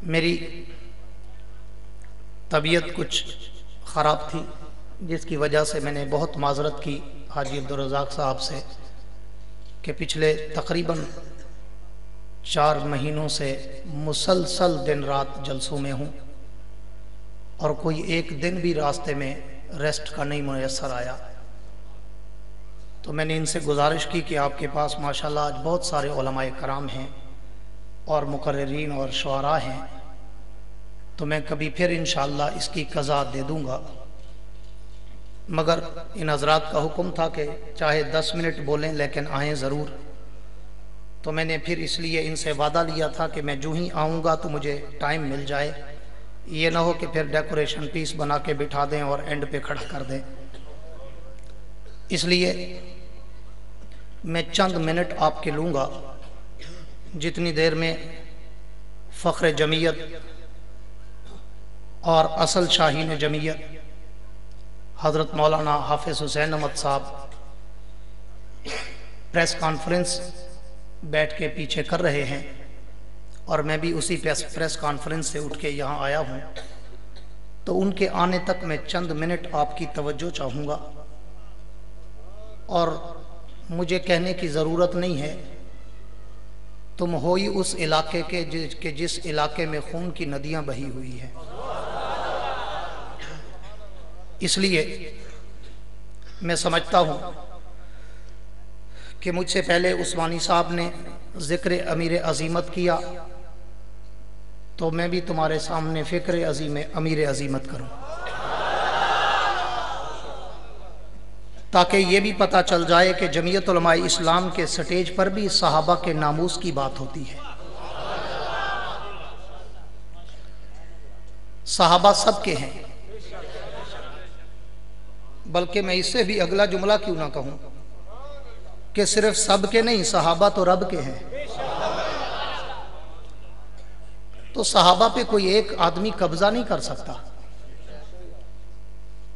میری طبیعت کچھ خراب تھی جس کی وجہ سے میں نے بہت معذرت کی حاجی عبدالرزاق صاحب سے کہ پچھلے تقریباً 4 مہینوں سے مسلسل دن رات جلسوں میں ہوں اور کوئی ایک دن بھی راستے میں ریسٹ کا نہیں میسر آیا۔ تو میں نے ان سے گزارش کی کہ آپ کے پاس ماشاءاللہ آج بہت سارے علماء کرام ہیں اور مقررین اور شعراء ہیں، تو میں کبھی پھر انشاءاللہ اس کی قضا دے دوں گا، مگر ان حضرات کا حکم تھا کہ چاہے 10 منٹ بولیں لیکن آئیں ضرور۔ تو میں نے پھر اس لیے ان سے وعدہ لیا تھا کہ میں جو ہی آؤں گا تو مجھے ٹائم مل جائے، یہ نہ ہو کہ پھر ڈیکوریشن پیس بنا کے بٹھا دیں اور اینڈ پہ کھڑا کر دیں۔ اس لیے میں چند منٹ آپ کے لوں گا، جتنی دیر میں فخر جمعیت اور اصل شاہین جمعیت حضرت مولانا حافظ حسین احمد صاحب پریس کانفرنس بیٹھ کے پیچھے کر رہے ہیں اور میں بھی اسی پریس کانفرنس سے اٹھ کے یہاں آیا ہوں، تو ان کے آنے تک میں چند منٹ آپ کی توجہ چاہوں گا، اور مجھے کہنے کی ضرورت نہیں ہے، تم ہوئی اس علاقے کے جس علاقے میں خون کی ندیاں بہی ہوئی ہیں۔ اس لیے میں سمجھتا ہوں کہ مجھ سے پہلے عثمانی صاحب نے ذکر امیر عظیمت کیا، تو میں بھی تمہارے سامنے فکر امیر عظیمت کروں، تاکہ یہ بھی پتہ چل جائے کہ جمعیت علماء اسلام کے سٹیج پر بھی صحابہ کے ناموس کی بات ہوتی ہے۔ صحابہ سب کے ہیں، بلکہ میں اس سے بھی اگلا جملہ کیوں نہ کہوں کہ صرف سب کے نہیں، صحابہ تو رب کے ہیں۔ تو صحابہ پہ کوئی ایک آدمی قبضہ نہیں کر سکتا،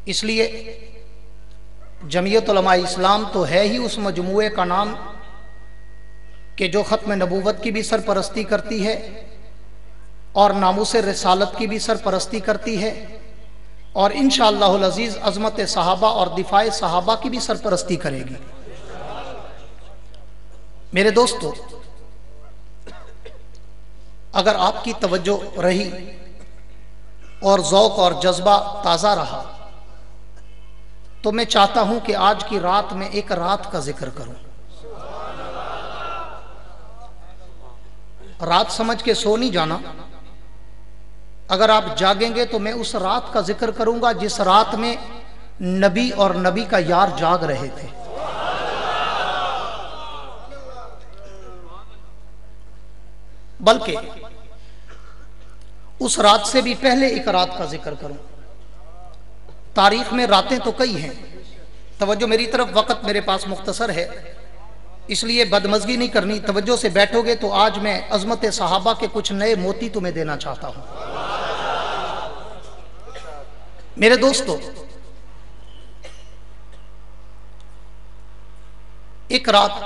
اس لیے جمعیت علماء اسلام تو ہے ہی اس مجموعے کا نام کہ جو ختم نبوت کی بھی سرپرستی کرتی ہے اور ناموس رسالت کی بھی سرپرستی کرتی ہے، اور انشاءاللہ العزیز عظمت صحابہ اور دفاع صحابہ کی بھی سرپرستی کرے گی۔ میرے دوستو، اگر آپ کی توجہ رہی اور ذوق اور جذبہ تازہ رہا تو میں چاہتا ہوں کہ آج کی رات میں ایک رات کا ذکر کروں۔ رات سمجھ کے سو نہیں جانا، اگر آپ جاگیں گے تو میں اس رات کا ذکر کروں گا جس رات میں نبی اور نبی کا یار جاگ رہے تھے۔ بلکہ اس رات سے بھی پہلے ایک رات کا ذکر کروں۔ تاریخ میں راتیں تو کئی ہیں، توجہ میری طرف، وقت میرے پاس مختصر ہے، اس لیے بدمزگی نہیں کرنی، توجہ سے بیٹھو گے تو آج میں عظمت صحابہ کے کچھ نئے موتی تمہیں دینا چاہتا ہوں۔ میرے دوستو، ایک رات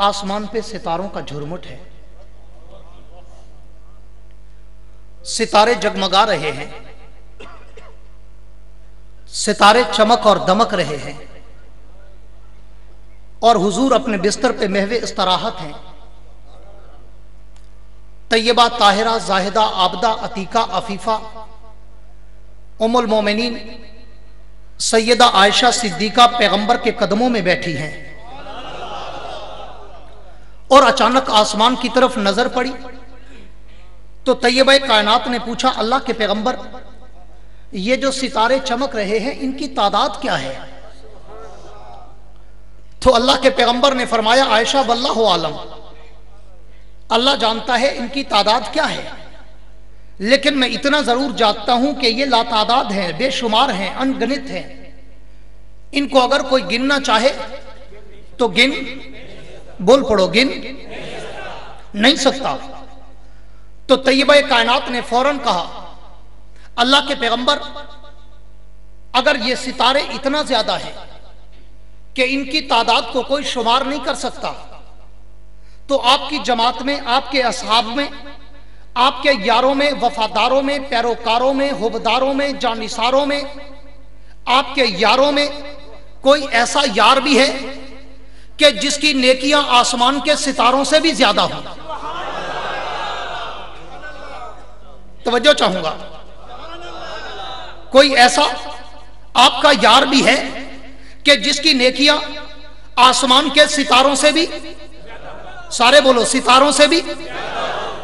آسمان پہ ستاروں کا جھرمٹ ہے، ستارے جگمگا رہے ہیں، ستارے چمک اور دمک رہے ہیں، اور حضور اپنے بستر پہ محو استراحت ہیں۔ طیبہ، طاہرہ، زاہدہ، عابدہ، عتیقہ، عفیفہ، ام المومنین سیدہ عائشہ صدیقہ پیغمبر کے قدموں میں بیٹھی ہیں، اور اچانک آسمان کی طرف نظر پڑی تو طیبہ کائنات نے پوچھا، اللہ کے پیغمبر، یہ جو ستارے چمک رہے ہیں ان کی تعداد کیا ہے؟ تو اللہ کے پیغمبر نے فرمایا، عائشہ واللہ عالم، اللہ جانتا ہے ان کی تعداد کیا ہے، لیکن میں اتنا ضرور جانتا ہوں کہ یہ لاتعداد ہیں، بے شمار ہیں، انگنت ہیں، ان کو اگر کوئی گننا چاہے تو بول پڑو، گن نہیں سکتا۔ تو طیبہ کائنات نے فوراً کہا، اللہ کے پیغمبر، اگر یہ ستارے اتنا زیادہ ہیں کہ ان کی تعداد کو کوئی شمار نہیں کر سکتا، تو آپ کی جماعت میں، آپ کے اصحاب میں، آپ کے یاروں میں، وفاداروں میں، پیروکاروں میں، حبداروں میں، جانثاروں میں، آپ کے یاروں میں کوئی ایسا یار بھی ہے کہ جس کی نیکیاں آسمان کے ستاروں سے بھی زیادہ ہوں؟ توجہ چاہوں گا. کوئی ایسا آپ کا یار بھی ہے کہ جس کی نیکیاں آسمان کے ستاروں سے بھی، سارے بولو، ستاروں سے بھی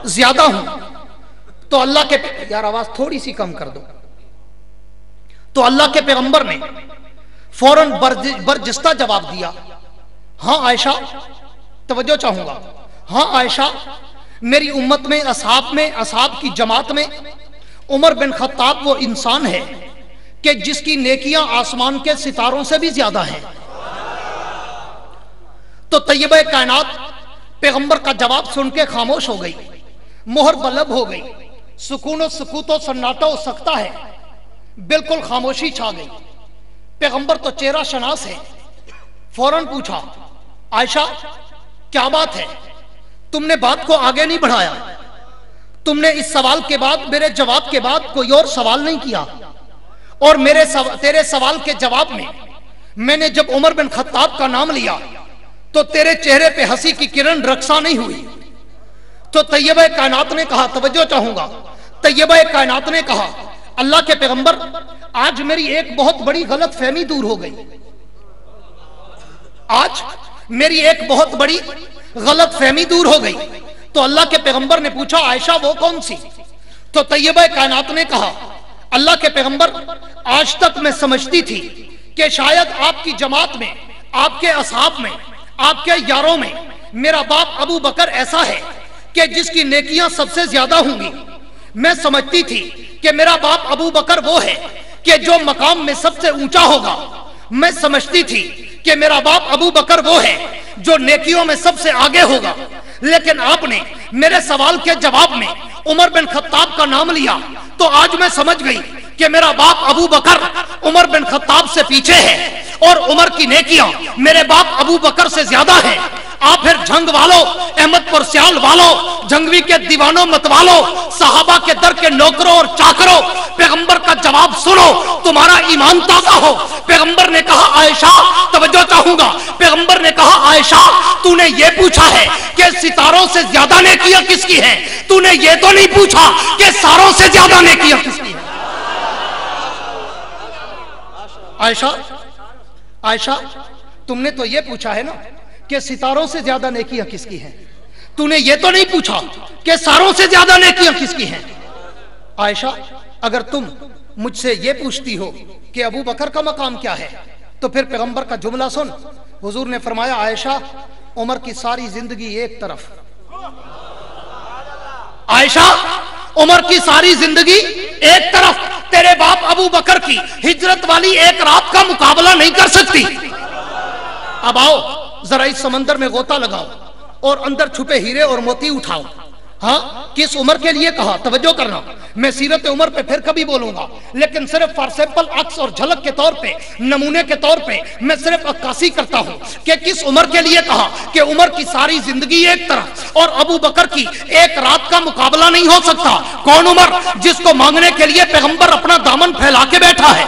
زیادہ ہوں؟ تو اللہ کے، یار آواز تھوڑی سی کم کر دو. تو اللہ کے پیغمبر نے فوراً برجستہ جواب دیا، ہاں عائشہ، توجہ چاہوں گا، ہاں عائشہ، میری امت میں، اصحاب کی جماعت میں عمر بن خطاب وہ انسان ہے کہ جس کی نیکیاں آسمان کے ستاروں سے بھی زیادہ ہیں. تو طیبہ کائنات پیغمبر کا جواب سن کے خاموش ہو گئی، مہر بلب ہو گئی، سکون و سکوت و سناٹا و سکتہ ہے، بالکل خاموشی چھا گئی. پیغمبر تو چہرہ شناس ہے، فوراً پوچھا، عائشہ کیا بات ہے؟ تم نے بات کو آگے نہیں بڑھایا، تم نے اس سوال کے بعد، میرے جواب کے بعد کوئی اور سوال نہیں کیا، اور تیرے سوال کے جواب میں نے جب عمر بن خطاب کا نام لیا تو تیرے چہرے پہ ہنسی کی کرن رقصاں نہیں ہوئی. تو طیبہ کائنات نے کہا، توجہ چاہوں گا، طیبہ کائنات نے کہا، اللہ کے پیغمبر، آج میری ایک بہت بڑی غلط فہمی دور ہو گئی، آج میری ایک بہت بڑی غلط فہمی دور ہو گئی. تو اللہ کے پیغمبر نے پوچھا، عائشہ وہ کون سی؟ تو طیبہ کائنات نے کہا، اللہ کے پیغمبر، آج تک میں سمجھتی تھی کہ شاید آپ کی جماعت میں، آپ کے اصحاب میں، آپ کے یاروں میں میرا باپ ابو بکر ایسا ہے کہ جس کی نیکیاں سب سے زیادہ ہوں گی. میں سمجھتی تھی کہ میرا باپ ابو بکر وہ ہے کہ جو مقام میں سب سے اونچا ہوگا. میں سمجھتی تھی کہ میرا باپ ابو بکر وہ ہے جو نیکیوں میں سب سے آگے ہوگا. لیکن آپ نے میرے سوال کے جواب میں عمر بن خطاب کا نام لیا تو آج میں سمجھ گئی کہ میرا باپ ابو بکر عمر بن خطاب سے پیچھے ہے، اور عمر کی نیکیاں میرے باپ ابو بکر سے زیادہ ہیں. آپ پھر جھنگ والو، احمد پر سیال والو، جھنگوی کے دیوانوں مت والو، صحابہ کے در کے نوکروں اور چاکروں، پیغمبر کا جواب سنو، تمہارا ایمان تازہ ہو. پیغمبر نے کہا، عائشہ، توجہ چاہوں گا، پیغمبر نے کہا، عائشہ، تو نے یہ پوچھا ہے کہ ستاروں سے زیادہ نیکیاں کس کی ہیں؟ تو نے یہ تو نہیں پوچھا کہ ساروں سے زیادہ نیکیاں کس کی ہیں؟ عائشہ، تم نے تو یہ پوچھا ہے نا کہ ستاروں سے زیادہ نیکیاں کس کی ہیں، تو نے یہ تو نہیں پوچھا کہ ساروں سے زیادہ نیکیاں کس کی ہیں. عائشہ، اگر تم مجھ سے یہ پوچھتی ہو کہ ابو بکر کا مقام کیا ہے تو پھر پیغمبر کا جملہ سن. حضور نے فرمایا، عائشہ، عمر کی ساری زندگی ایک طرف، عائشہ، عمر کی ساری زندگی ایک طرف، تیرے باپ ابو بکر کی ہجرت والی ایک رات کا مقابلہ نہیں کر سکتی. اب آؤ ذرا اس سمندر میں غوطہ لگاؤ اور اندر چھپے ہیرے اور موتی اٹھاؤ. ہاں، کس عمر کے لیے کہا؟ توجہ کرنا، میں سیرت عمر پہ پھر کبھی بولوں گا، لیکن صرف فار سیمپل عکس اور جھلک کے طور پہ، نمونے کے طور پہ میں صرف عکاسی کرتا ہوں کہ کس عمر کے لیے کہا کہ عمر کی ساری زندگی ایک طرف اور ابو بکر کی ایک رات کا مقابلہ نہیں ہو سکتا. کون عمر جس کو مانگنے کے لیے پیغمبر اپنا دامن پھیلا کے بیٹھا ہے؟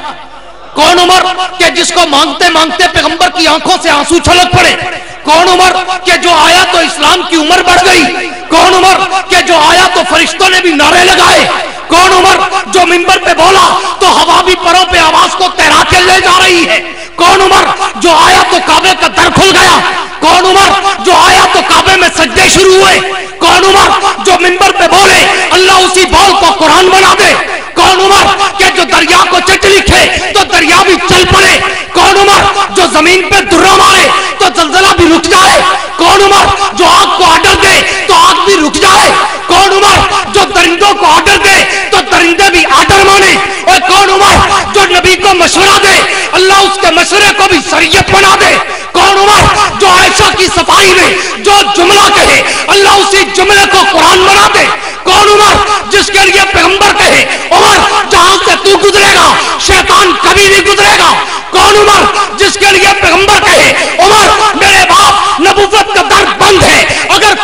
کون عمر کہ جس کو مانگتے مانگتے پیغمبر کی آنکھوں سے آنسو چھلک پڑے؟ کون عمر کہ جو آیا تو اسلام کی عمر بڑھ گئی؟ کون عمر کہ جو آیا تو فرشتوں نے بھی نعرے لگائے؟ کون عمر جو منبر پہ بولا تو ہوا بھی پروں پہ آواز کو تیرا کے لے جا رہی ہے؟ کون عمر جو آیا تو کعبے کا در کھل گیا؟ کون عمر جو آیا تو کعبے میں سجدے شروع ہوئے؟ کون عمر جو منبر پہ بولے اللہ اسی بول کو قرآن بنا دے؟ کون عمر کہ جو دریا کو چٹ لکھے تو دریا بھی چل پڑے؟ کون عمر جو زمین پہ درہ مارے تو زلزلہ بھی رک جائے؟ کون عمر جو آگ کو آرڈر دے تو آگ بھی رک جائے؟ کون عمر جو درندوں کو آرڈر دے تو درندے بھی آرڈر مانے؟ اور کون عمر جو نبی کو مشورہ دے اللہ اس کے مشورے کو بھی شریعت بنا دے؟ کون عمر جو عائشہ کی صفائی میں جو جملہ کہے اللہ اسی جملے کو قرآن بنا دے؟ کون عمر جس کے لیے پیغمبر کہے عمر جہاں سے تو گزرے گا شیطان کبھی نہیں گزرے گا؟ کون عمر جس کے لیے پیغمبر کہے عمر میرے باپ نبوت کا در بند ہے اگر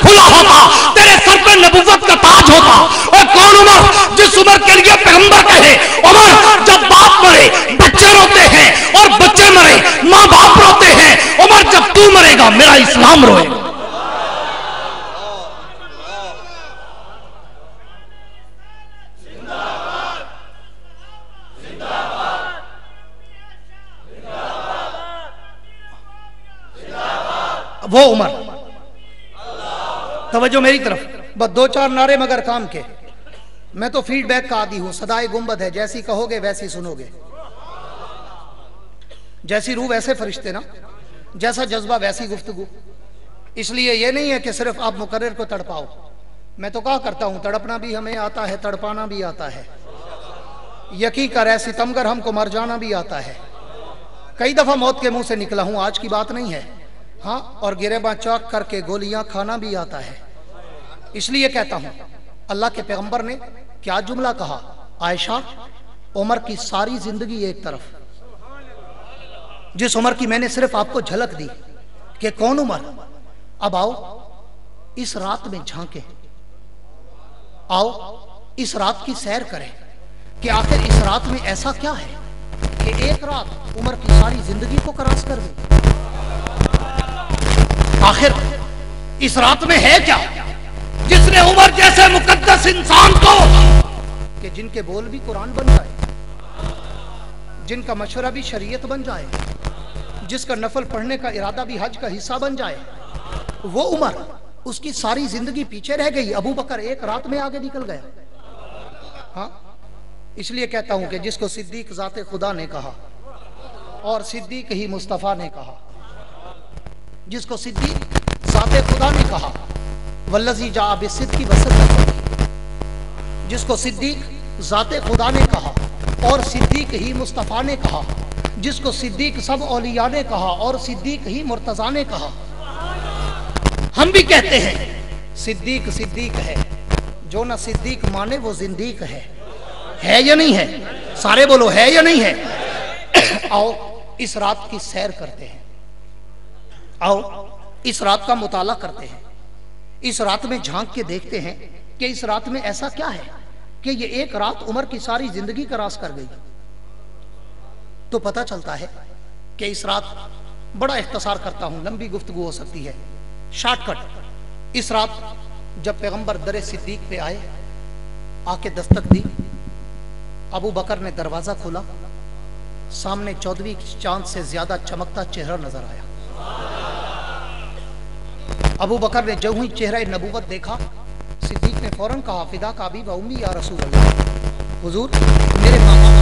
इस्लाम रोएगा। वो उमर, तवज्जो मेरी तरफ, बस 2-4 नारे मगर काम के। मैं तो फीडबैक का आदी हूं, सदाए गुंबद है, जैसी कहोगे वैसी सुनोगे, जैसी रूह वैसे फरिश्ते ना, जैसा जज्बा वैसी गुफ्तगू। इसलिए ये नहीं है कि सिर्फ आप मुकर्रर को तड़पाओ। मैं तो कहा करता हूं तड़पना भी हमें आता है, तड़पाना भी आता है। यकीन कर ऐसी सितमगर हमको मर जाना भी आता है। कई दफा मौत के मुंह से निकला हूं, आज की बात नहीं है। हाँ, और गिरेबां चौक करके गोलियां खाना भी आता है। इसलिए कहता हूं अल्लाह के पैगंबर ने क्या जुमला कहा, आयशा उमर की सारी जिंदगी एक तरफ, जिस उमर की मैंने सिर्फ आपको झलक दी कि कौन उमर। अब आओ इस रात में झांके, आओ इस रात की सैर करें कि आखिर इस रात में ऐसा क्या है कि एक रात उमर की सारी जिंदगी को क्रॉस कर गई। आखिर इस रात में है क्या जिसने उमर जैसे मुकद्दस इंसान को, कि जिनके बोल भी कुरान बन जाए, जिनका मशवरा भी शरीयत बन जाए, जिसका नफल पढ़ने का इरादा भी हज का हिस्सा बन जाए, वो उमर उसकी सारी जिंदगी पीछे रह गई। अबू बकर एक रात में आगे निकल गया। हाँ, इसलिए कहता हूं कि जिसको सिद्दीक ज़ाते खुदा ने कहा और सिद्दीक ही मुस्तफ़ा ने कहा, जिसको सिद्दीक ज़ाते खुदा ने कहा वल्लज़ी जा बिस्सिद्क़ि वसद्दक़, जिसको सिद्दीक ज़ाते खुदा ने कहा और सिद्दीक ही मुस्तफ़ा ने कहा, जिसको सिद्दीक सब औलिया ने कहा और सिद्दीक ही मुर्तज़ा ने कहा। हम भी कहते हैं सिद्दीक सिद्दीक है, जो ना सिद्दीक माने वो जिंदीक है या नहीं है? सारे बोलो है या नहीं है? आओ इस रात की सैर करते हैं, आओ इस रात का मुताला करते हैं, इस रात में झांक के देखते हैं कि इस रात में ऐसा क्या है कि ये एक रात उमर की सारी जिंदगी क्रॉस कर गई। तो पता चलता है कि इस रात, बड़ा इख्तिसार करता हूं, लंबी गुफ्तगू हो सकती है, शॉर्टकट। इस रात जब पैगंबर दरे सिद्दीक पे आए, आके दस्तक दी, अबू बकर ने दरवाजा खोला, सामने 14वीं चांद से ज्यादा चमकता चेहरा नजर आया। अबू बकर ने जो ही चेहरा नबूवत देखा, सिद्दीक ने फौरन कहा फिदा का अबी व उम्मी या रसूल अल्लाह, हुजूर मेरे माँ बाप,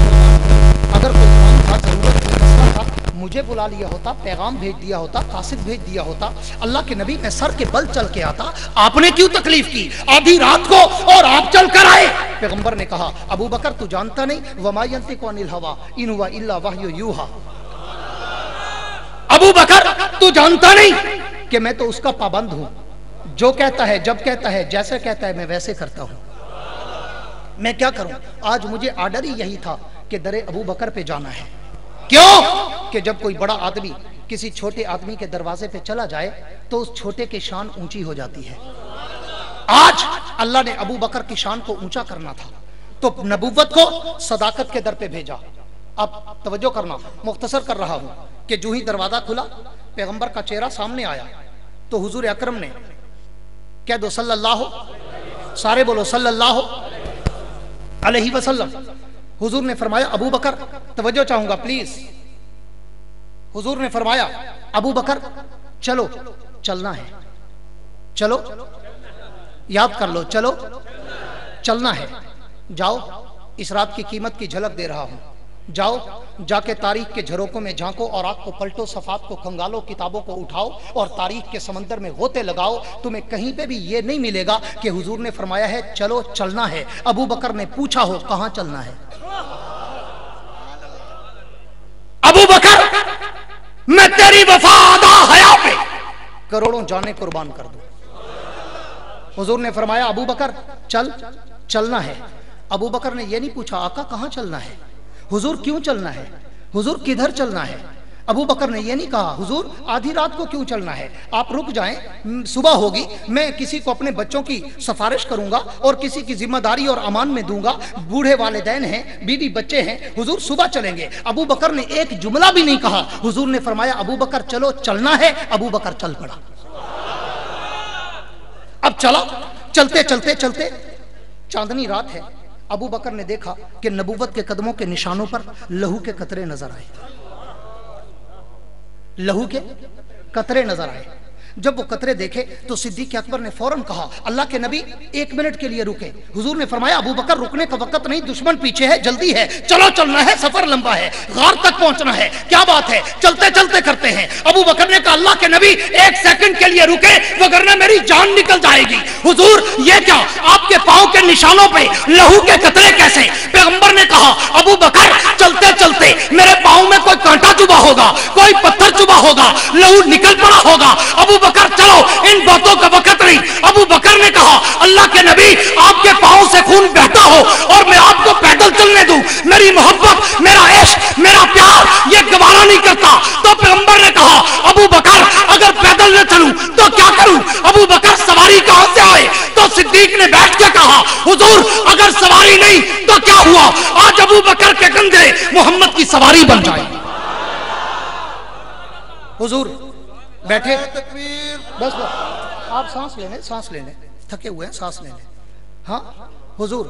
अगर कोई काम था, जरूरत कोई मसला था, मुझे बुला लिया होता, पैगाम भेज दिया होता, कासिद भेज दिया होता, अल्लाह के नबी मैं सर के बल चल के आता, आपने क्यों तकलीफ की आधी रात को और आप चल कर आए? पैगंबर ने कहा अबू बकर तू जानता नहीं, वमा यंतिकु अनिल हवा इन हुवा इल्ला वह्यु यूहा। अबू बकर तू जानता नहीं कि मैं तो उसका पाबंद हूं, जो कहता है, जब कहता है, जैसे कहता है मैं वैसे करता हूं। मैं क्या करूं? आज मुझे आर्डर ही यही था कि दरे अबू बकर पे जाना है। क्यों? कि जब कोई बड़ा आदमी किसी छोटे आदमी के दरवाजे पे चला जाए तो उस छोटे की शान ऊंची हो जाती है। आज अल्लाह ने अबू बकर की शान को ऊंचा करना था तो नबूवत को सदाकत के दर पे भेजा। अब तवज्जो करना, मुख्तसर कर रहा हूं कि जो ही दरवाजा खुला, पैगंबर का चेहरा सामने आया तो हुजूर अकरम ने, कह दो सल्लल्लाहु, सारे बोलो सल्लल्लाहु अलैहि वसल्लम, हुजूर ने फरमाया अबू बकर, तवज्जो चाहूंगा प्लीज, हुजूर ने फरमाया अबू बकर चलो, चलना है, चलो, याद कर लो, चलो चलना है, जाओ इस रात की कीमत की झलक दे रहा हूं, जाओ जाके तारीख के झरोकों में झांको और आग को पलटो, सफात को खंगालो, किताबों को उठाओ और तारीख के समंदर में गोते लगाओ। तुम्हें कहीं पे भी ये नहीं मिलेगा कि हुजूर ने फरमाया है चलो चलना है। अबू बकर ने पूछा हो कहां चलना है? अबू बकर मैं तेरी वफा आधा हया पे करोड़ों जाने कुर्बान कर दूं। हुजूर ने फरमाया अबू बकर चल, चलना है। अबू बकर ने यह नहीं पूछा आका कहां चलना है, हुजूर क्यों चलना है, हुजूर किधर चलना है? अबू बकर ने ये नहीं कहा हुजूर आधी रात को क्यों चलना है, आप रुक जाएं, सुबह होगी, मैं किसी को अपने बच्चों की सिफारिश करूंगा और किसी की जिम्मेदारी और अमान में दूंगा, बूढ़े वालिदैन हैं, बीवी बच्चे हैं, हुजूर सुबह चलेंगे। अबू बकर ने एक जुमला भी नहीं कहा, हुजूर ने फरमाया अबू बकर चलो, चलना है। अबू बकर चल पड़ा। अब चला, चलते चलते चलते, चांदनी रात है, अबू बकर ने देखा कि नबूवत के कदमों के निशानों पर लहू के कतरे नजर आए, लहू के कतरे नजर आए। जब वो कतरे देखे तो सिद्दीक अकबर ने फौरन कहा अल्लाह के नबी 1 मिनट के लिए रुके। हुजूर ने फरमाया अबू बकर रुकने का वक्त नहीं, दुश्मन पीछे है, जल्दी है, चलो चलना है, सफर लंबा है, गार तक पहुंचना है, क्या बात है, चलते चलते करते हैं। अबू बकर ने कहा अल्लाह के नबी 1 सेकंड के लिए रुके वगरना मेरी जान निकल जाएगी। हुजूर ये क्या, आपके पांव के निशानों पे लहू के कतरे कैसे? पैगंबर ने कहा अबू बकर चलते चलते मेरे पांव में कोई कांटा चुभा होगा, कोई पत्थर चुभा होगा, लहू निकल पड़ा होगा। अबू बकर चलो, इन बातों का वक्त नहीं। अबू बकर ने कहा अल्लाह के नबी आपके पांव से खून बहता हो और मैं आपको पैदल चलने दूं, मेरी मोहब्बत, मेरा इश्क, मेरा प्यार ये गवारा नहीं करता। तो पैगंबर ने कहा अबू बकर अगर पैदल न चलूं तो क्या करूं? अबू बकर सवारी कहां से आए? तो सिद्दीक ने बैठ के कहा हुजूर अगर सवारी नहीं तो क्या हुआ, आज अबू बकर के कंधे मोहम्मद की सवारी बन जाए। हुजूर बैठे, बस बस आप सांस ले लें, थके हुए हैं, सांस ले लें। हाँ हुजूर,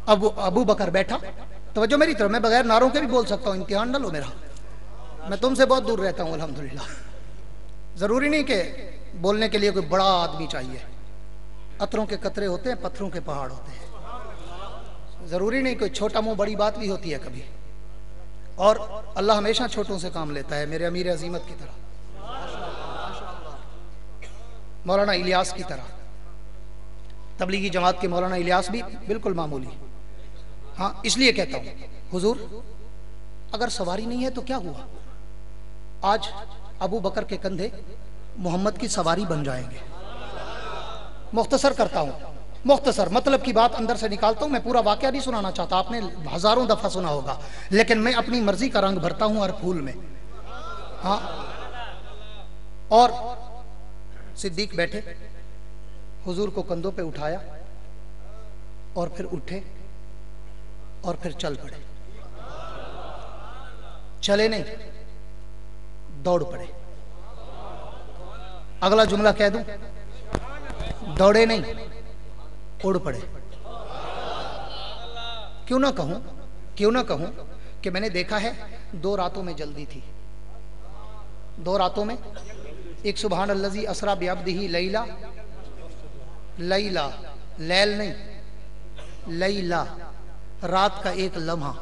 अबू बकर बैठा, तवज्जो मेरी तरफ, मैं बगैर नारों के भी बोल सकता हूँ, इम्तिहान न लो मेरा, मैं तुमसे बहुत दूर रहता हूँ अल्हम्दुलिल्लाह। जरूरी नहीं कि बोलने के लिए कोई बड़ा आदमी चाहिए, अतरों के कतरे होते हैं, पत्थरों के पहाड़ होते हैं, जरूरी नहीं कोई छोटा मुंह बड़ी बात भी होती है कभी, और अल्लाह हमेशा छोटों से काम लेता है, मेरे अमीर अजीमत की तरह, मौलाना इलियास की तरह, तबलीगी जमात के मौलाना इलियास भी बिल्कुल मामूली। हाँ इसलिए कहता हूं हुजूर अगर सवारी नहीं है तो क्या हुआ, आज अबू बकर के कंधे मोहम्मद की सवारी बन जाएंगे। मुख्तसर करता हूं, मुख्तसर मतलब की बात अंदर से निकालता हूं, मैं पूरा वाकया नहीं सुनाना चाहता, आपने हजारों दफा सुना होगा, लेकिन मैं अपनी मर्जी का रंग भरता हूं हर फूल में। हाँ और सिद्दीक बैठे, हुजूर को कंधों पे उठाया और फिर उठे और फिर चल पड़े, चले नहीं दौड़ पड़े। अगला जुमला कह दूं, दौड़े नहीं उड़ पड़े। क्यों ना कहूं कि मैंने देखा है 2 रातों में जल्दी थी, 2 रातों में, एक सुबहान अल्लज़ी असरा बिअब्दिही लैला, लैला लैल नहीं, लैला रात का एक लम्हा।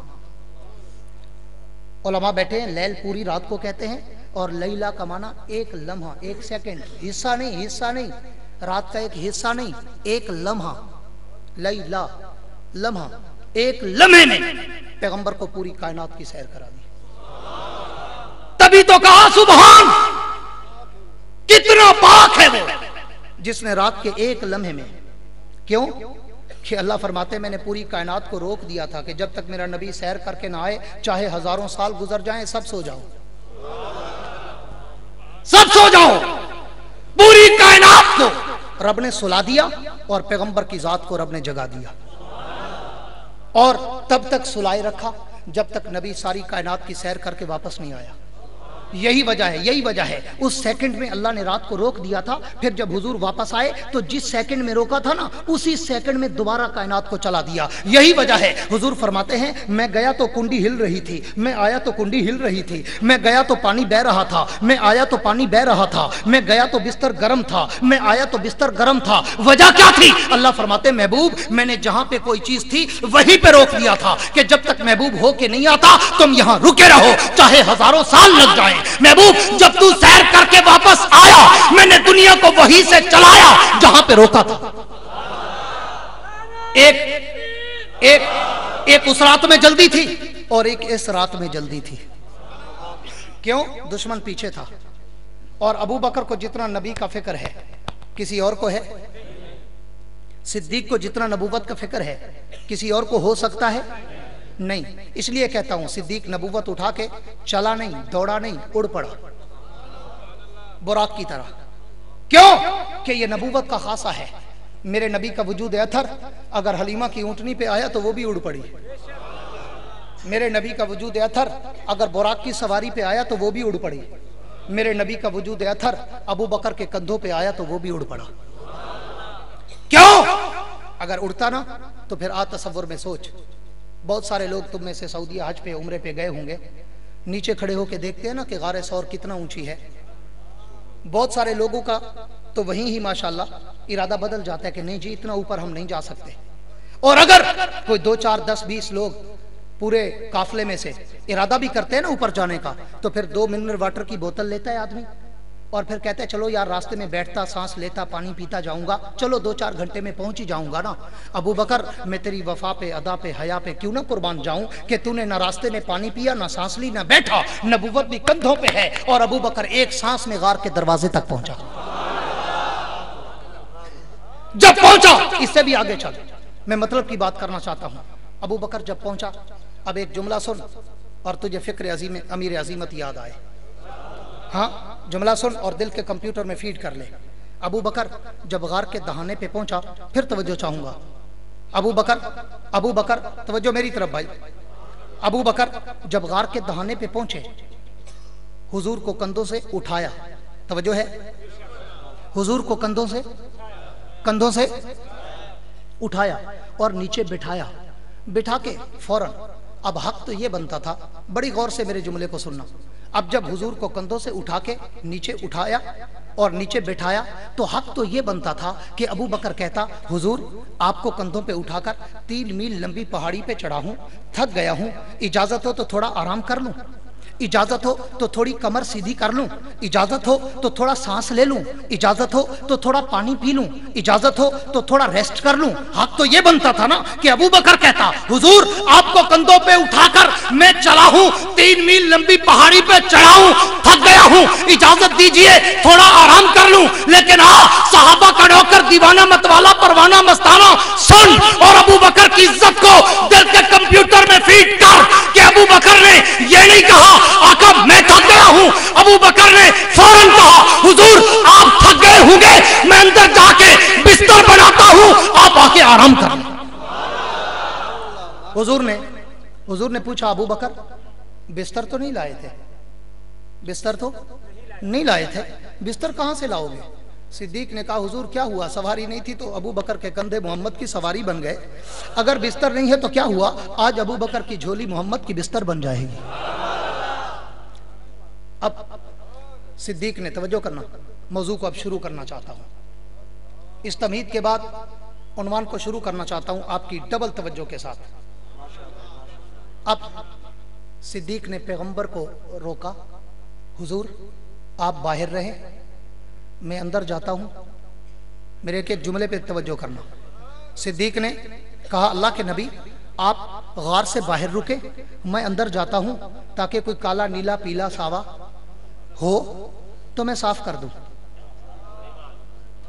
उलमा बैठे हैं, लैल पूरी रात को कहते हैं और लैला का माना एक लम्हा, 1 सेकंड, हिस्सा नहीं, रात का एक हिस्सा नहीं, एक लम्हा, लैला लम्हा, एक लम्हे में पैगंबर को पूरी कायनात की सैर करा दी। तभी तो कहा सुभान, कितना पाक है वो जिसने रात के एक लम्हे में, क्यों कि अल्लाह फरमाते मैंने पूरी कायनात को रोक दिया था कि जब तक मेरा नबी सैर करके ना आए, चाहे हजारों साल गुजर जाएं, सब सो जाओ, सब सो जाओ। पूरी कायनात को रब ने सुला दिया और पैगंबर की जात को रब ने जगा दिया, और तब तक सुलाए रखा जब तक नबी सारी कायनात की सैर करके वापस नहीं आया। यही वजह है उस सेकंड में अल्लाह ने रात को रोक दिया था, फिर जब हुजूर वापस आए तो जिस सेकंड में रोका था ना, उसी सेकंड में दोबारा कायनात को चला दिया। यही वजह है हुजूर फरमाते हैं मैं गया तो कुंडी हिल रही थी, मैं आया तो कुंडी हिल रही थी, मैं गया तो पानी बह रहा था, मैं आया तो पानी बह रहा था, मैं गया तो बिस्तर गर्म था, मैं आया तो बिस्तर गर्म था। वजह क्या थी? अल्लाह फरमाते महबूब मैंने जहां पे कोई चीज थी वहीं पे रोक दिया था कि जब तक महबूब हो के नहीं आता तुम यहां रुके रहो, चाहे हजारों साल लग जाए। महबूब जब तू सैर करके वापस आया, मैंने दुनिया को वहीं से चलाया जहां पे रोका था। एक उस रात में जल्दी थी और एक इस रात में जल्दी थी। क्यों? दुश्मन पीछे था, और अबू बकर को जितना नबी का फिक्र है किसी और को है, सिद्दीक को जितना नबूवत का फिक्र है किसी और को हो सकता है? नहीं, इसलिए कहता हूं सिद्दीक नबूवत उठा के चला नहीं, दौड़ा नहीं, उड़ पड़ा बुराक की तरह। क्यों कि ये नबूवत का खासा है। मेरे नबी का वजूद अथर अगर हलीमा की ऊंटनी पे आया तो वो भी उड़ पड़ी। मेरे नबी का वजूद अथर अगर बुराक की सवारी पे आया तो वो भी उड़ पड़ी। मेरे नबी का वजूद अथर अबू बकर के कंधों पे आया तो वो भी उड़ पड़ा। क्यों? अगर उड़ता ना तो फिर आ तसव्वुर में सोच, बहुत सारे लोग तुम में से सऊदी हज पे उम्रे पे गए होंगे, नीचे खड़े होके देखते हैं ना कि गारे सौर कितना ऊंची है। बहुत सारे लोगों का तो वहीं ही माशाल्लाह इरादा बदल जाता है कि नहीं जी इतना ऊपर हम नहीं जा सकते। और अगर कोई 2 4 10 20 लोग पूरे काफले में से इरादा भी करते हैं ना ऊपर जाने का, तो फिर 2 मिनरल वाटर की बोतल लेता है आदमी और फिर कहते हैं चलो यार रास्ते में बैठता, सांस लेता, पानी पीता जाऊंगा, चलो 2 4 घंटे में पहुंच ही जाऊंगा ना। अबू बकर मैं तेरी वफा पे, अदा पे, हया पे क्यों ना कुर्बान जाऊं कि तूने ना रास्ते में पानी पिया, ना सांस ली, ना बैठा, नबूवत भी कंधों पे है। और अबू बकर एक सांस में गार के दरवाजे तक पहुंचा। जब पहुंचा, इससे भी आगे चल, मैं मतलब की बात करना चाहता हूं। अबू बकर जब पहुंचा, अब एक जुमला सुन और तुझे फिक्र अजीम अमीर अजीमत याद आए। हाँ, जुमला सुन और दिल के कंप्यूटर में फीड कर ले। अबू बकर जब गार के दहाने पे पहुंचा, फिर तवज्जो चाहूंगा। अबू बकर तवज्जो मेरी तरफ भाई। अबू बकर जब गार के दहाने पे पहुंचे, हुजूर को कंधों से उठाया, तवज्जो है, हुजूर को कंधों से उठाया और नीचे बिठाया। बिठा के फौरन, अब हक तो ये बनता था, बड़ी गौर से मेरे जुमले को सुनना, अब जब हुजूर को कंधों से उठा के नीचे उठाया और नीचे बिठाया तो हक तो ये बनता था कि अबू बकर कहता हुजूर आपको कंधों पे उठाकर 3 मील लंबी पहाड़ी पे चढ़ा हूं, थक गया हूं, इजाजत हो तो थोड़ा आराम कर लूं, इजाजत हो तो थोड़ी कमर सीधी कर लूं, इजाजत हो तो थोड़ा सांस ले लूं, इजाजत हो तो थोड़ा पानी पी लूं, इजाजत हो तो थोड़ा रेस्ट कर लूं। हक तो ये बनता था ना कि अबू बकर कहता हुजूर आपको कंधों पे उठाकर मैं चला हूं, 3 मील लंबी पहाड़ी पे चढ़ा हूं, थक गया हूं, इजाजत दीजिए थोड़ा आराम कर लूं। लेकिन सहाबा खड़े होकर दीवाना मतवाला परवाना मस्ताना सुन और अबू बकर की इज्जत को दिल के कंप्यूटर में फीड कर कि अबू बकर ने ये नहीं कहा आका मैं थक गया हूं, अबू बकर ने फौरन कहा हुजूर आप थक गए होंगे, मैं अंदर जाके बिस्तर बनाता हूं, आप आके आराम कर। हुजूर ने पूछा अबू बकर बिस्तर तो नहीं लाए थे? बिस्तर तो नहीं लाए थे, बिस्तर कहां से लाओगे? सिद्दीक ने कहा हुजूर क्या हुआ, सवारी नहीं थी तो अबू बकर के कंधे मोहम्मद की सवारी बन गए, अगर बिस्तर नहीं है तो क्या हुआ, आज अबू बकर की झोली मोहम्मद की बिस्तर बन जाएगी। अब सिद्दीक ने, तवज्जो करना, मौजू को अब शुरू करना चाहता हूं, इस तमहीद के बाद उन्वान को शुरू करना चाहता हूं आपकी डबल तवज्जो के साथ। अब सिद्दीक ने पैगंबर को रोका, हुजूर आप बाहर रहें, मैं अंदर जाता हूं, मेरे एक जुमले पे तवज्जो करना। सिद्दीक ने कहा अल्लाह के नबी आप गार से बाहर रुके, मैं अंदर जाता हूं ताकि कोई काला नीला पीला सावा हो तो मैं साफ कर दूं,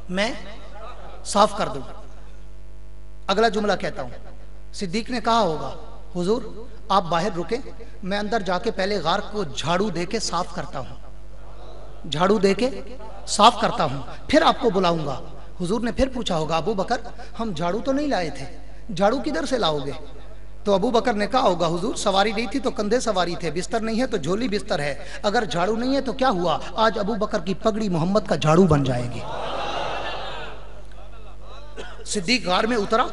मैं साफ कर दूं। अगला जुमला कहता हूं, सिद्दीक ने कहा होगा हुजूर आप बाहर रुके, मैं अंदर जाके पहले गार को झाड़ू देके साफ करता हूं, झाड़ू देके साफ करता हूं, फिर आपको बुलाऊंगा। हुजूर ने फिर पूछा होगा अबू बकर हम झाड़ू तो नहीं लाए थे, झाड़ू किधर से लाओगे? तो अबू बकर ने कहा होगा हुजूर सवारी नहीं थी तो कंधे सवारी थे, बिस्तर नहीं है तो झोली बिस्तर है, अगर झाड़ू नहीं है तो क्या हुआ, आज अबू बकर की पगड़ी मोहम्मद का झाड़ू बन जाएगी। सिद्दीक गार में उतरा,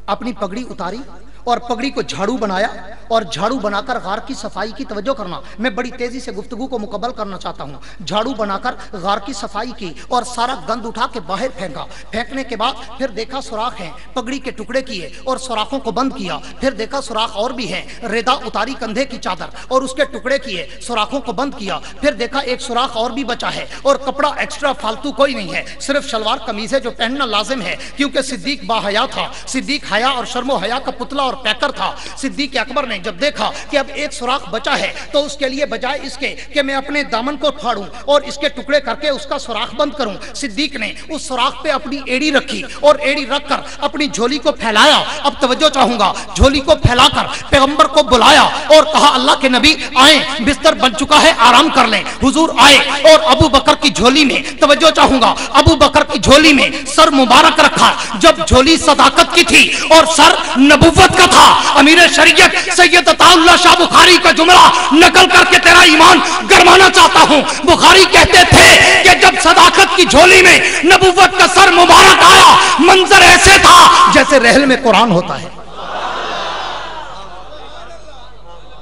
अपनी पगड़ी उतारी और पगड़ी को झाड़ू बनाया और झाड़ू बनाकर गार की सफाई की, तवज्जो करना मैं बड़ी तेजी से गुफ्तगू को मुकम्मल करना चाहता हूं। झाड़ू बनाकर गार की सफाई की और सारा गंद उठा के बाहर फेंका, फेंकने के बाद फिर देखा सुराख है, पगड़ी के टुकड़े किए और सुराखों को बंद किया, फिर देखा सुराख और भी है, रेदा उतारी कंधे की चादर और उसके टुकड़े किए, सुराखों को बंद किया, फिर देखा एक सुराख और भी बचा है और कपड़ा एक्स्ट्रा फालतू कोई नहीं है, सिर्फ शलवार कमीज है जो पहनना लाजिम है क्योंकि सिद्दीक बाहया था, सिद्दीक हया और शर्मो हया का पुतला और पैकर था। सिद्दीक अकबर ने ने जब देखा कि अब एक सुराख बचा है तो उसके लिए बजाय इसके कि मैं अपने दामन को फाड़ूं और इसके टुकड़े करके उसका सुराख बंद करूं, सिद्दीक ने उस सुराख पे अपनी एड़ी रखी और एड़ी रखकर अपनी झोली को फैलाया। अब तवज्जो चाहूंगा, झोली को फैलाकर पैगंबर को बुलाया और कहा अल्लाह के नबी आए, बिस्तर बन चुका है, आराम कर लें। हुजूर आए और अबू बकर की झोली में, तवज्जो चाहूंगा, अबू बकर की झोली में सर मुबारक रखा। जब झोली सदाकत की थी और सर नबुव्वत का था, अमीर शरीयत सैयद अताउल्लाह शाह बुखारी का जुमला नकल करके तेरा ईमान गरमाना चाहता हूं। बुखारी कहते थे कि जब सदाकत की झोली में नबुव्वत का सर मुबारक आया, मंजर ऐसे था जैसे रहल में कुरान होता है।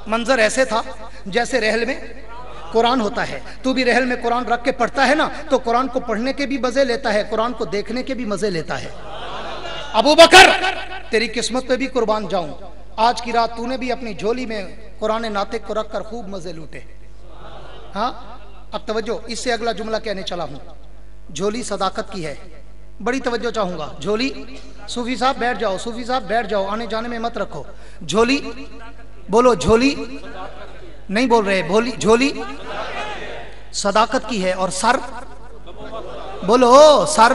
मंजर ऐसे था जैसे रहल में कुरान होता है। तू भी रहल में कुरान रख के पढ़ता है ना, तो कुरान को पढ़ने के भी मजे लेता है, कुरान को देखने के भी मजे लेता है। अबू बकर तेरी किस्मत पे भी कुर्बान जाऊं, आज की रात तूने भी अपनी झोली में कुरान नातिक को रखकर खूब मजे लूटे। हाँ, अब तवज्जो, इससे अगला जुमला कहने चला हूं। झोली सदाकत की है, बड़ी तवज्जो चाहूंगा। झोली, सूफी साहब बैठ जाओ, सूफी साहब बैठ जाओ, आने जाने में मत रखो। झोली बोलो, झोली नहीं बोल रहे, बोली झोली सदाकत की है और सर बोलो, सर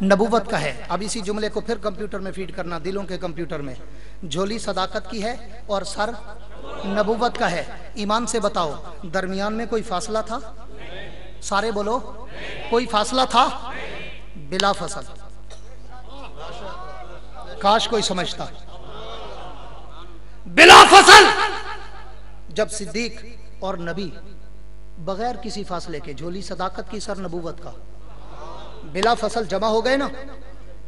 नबुवत का है। अब इसी जुमले को फिर कंप्यूटर में फीड करना, दिलों के कंप्यूटर में। झोली सदाकत की है और सर नबुवत का है। ईमान से बताओ, दरमियान में कोई फासला था? सारे बोलो, कोई फासला था? बिला फसल। काश कोई समझता। बिला फसल। जब सिद्दीक और नबी बगैर किसी फासले के, झोली सदाकत की सर नबुवत का, बिला फसल जमा हो गए ना,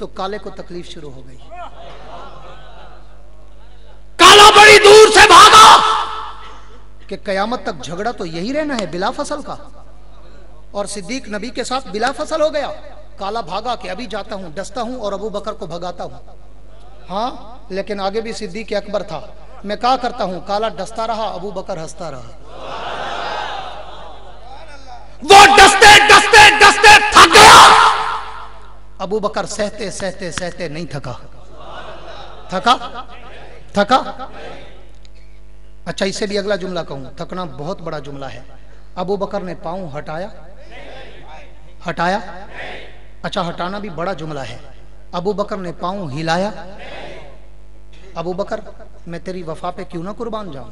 तो काले को तकलीफ शुरू हो गई। काला बड़ी दूर से भागा कि कयामत तक झगड़ा तो यही रहना है बिला फसल का। और सिद्दीक नबी के साथ बिला फसल हो गया। काला भागा कि अभी जाता हूं, डसता हूं और अबू बकर को भगाता हूं। हाँ, लेकिन आगे भी सिद्दीक अकबर था। मैं क्या करता हूं, काला डसता रहा, अबू बकर हंसता रहा। वो डसते डसते डसते थक गया, अबू बकर सहते सहते सहते नहीं थका। थका थका अच्छा, इससे भी अगला जुमला कहूं, थकना बहुत बड़ा जुमला है। अबू बकर ने पांव हटाया, हटाया, अच्छा हटाना भी बड़ा जुमला है। अबू बकर ने पांव हिलाया। अबू बकर मैं तेरी वफा पे क्यों ना कुर्बान जाऊं,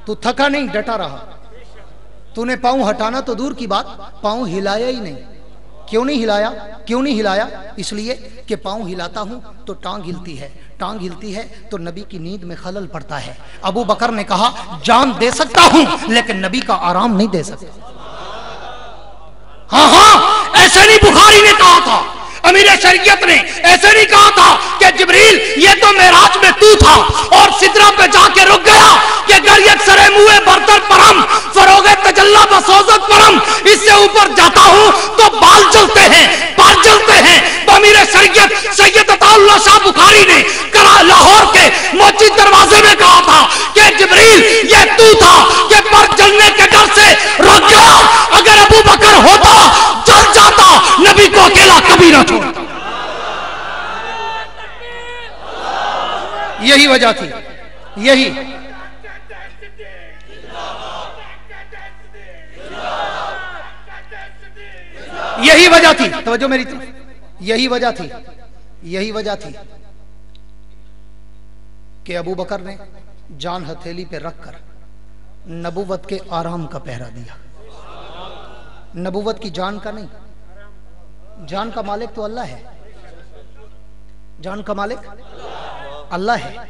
तू थका नहीं, डटा रहा। तूने पांव हटाना तो दूर की बात, पांव हिलाया ही नहीं। क्यों नहीं हिलाया? क्यों नहीं हिलाया? इसलिए कि पांव हिलाता हूं तो टांग हिलती है, टांग हिलती है तो नबी की नींद में खलल पड़ता है। अबू बकर ने कहा जान दे सकता हूं लेकिन नबी का आराम नहीं दे सकता। हाँ हाँ, ऐसे नहीं बुखारी ने कहा था, अमीर शरीयत ने ऐसे नहीं कहा था कि जिब्रील ये तो मेराज में तू था और सिदरा पे जाके रुक गया कि गरियत सरे मुए बर्तर परम फरोगे तजल्ला बसोजत परम, इससे ऊपर जाता हूं तो बाल जलते हैं, बाल जलते हैं। तो अमीर शरीयत सैयद अताउल्लाह शाह बुखारी ने करा लाहौर के मोची दरवाजे में कहा था कि जिब्रील ये तू था कि पर जलने के डर से रुक गया। अगर अबू बकर होता जल जाता, नबी को अकेला कभी ना छोड़ता। यही वजह थी, यही वजह थी, तवज्जो मेरी तरफ, यही वजह थी कि अबू बकर ने जान हथेली पे रखकर नबुवत के आराम का पहरा दिया। नबुवत की जान का नहीं, जान का मालिक तो अल्लाह है, जान का मालिक अल्लाह है,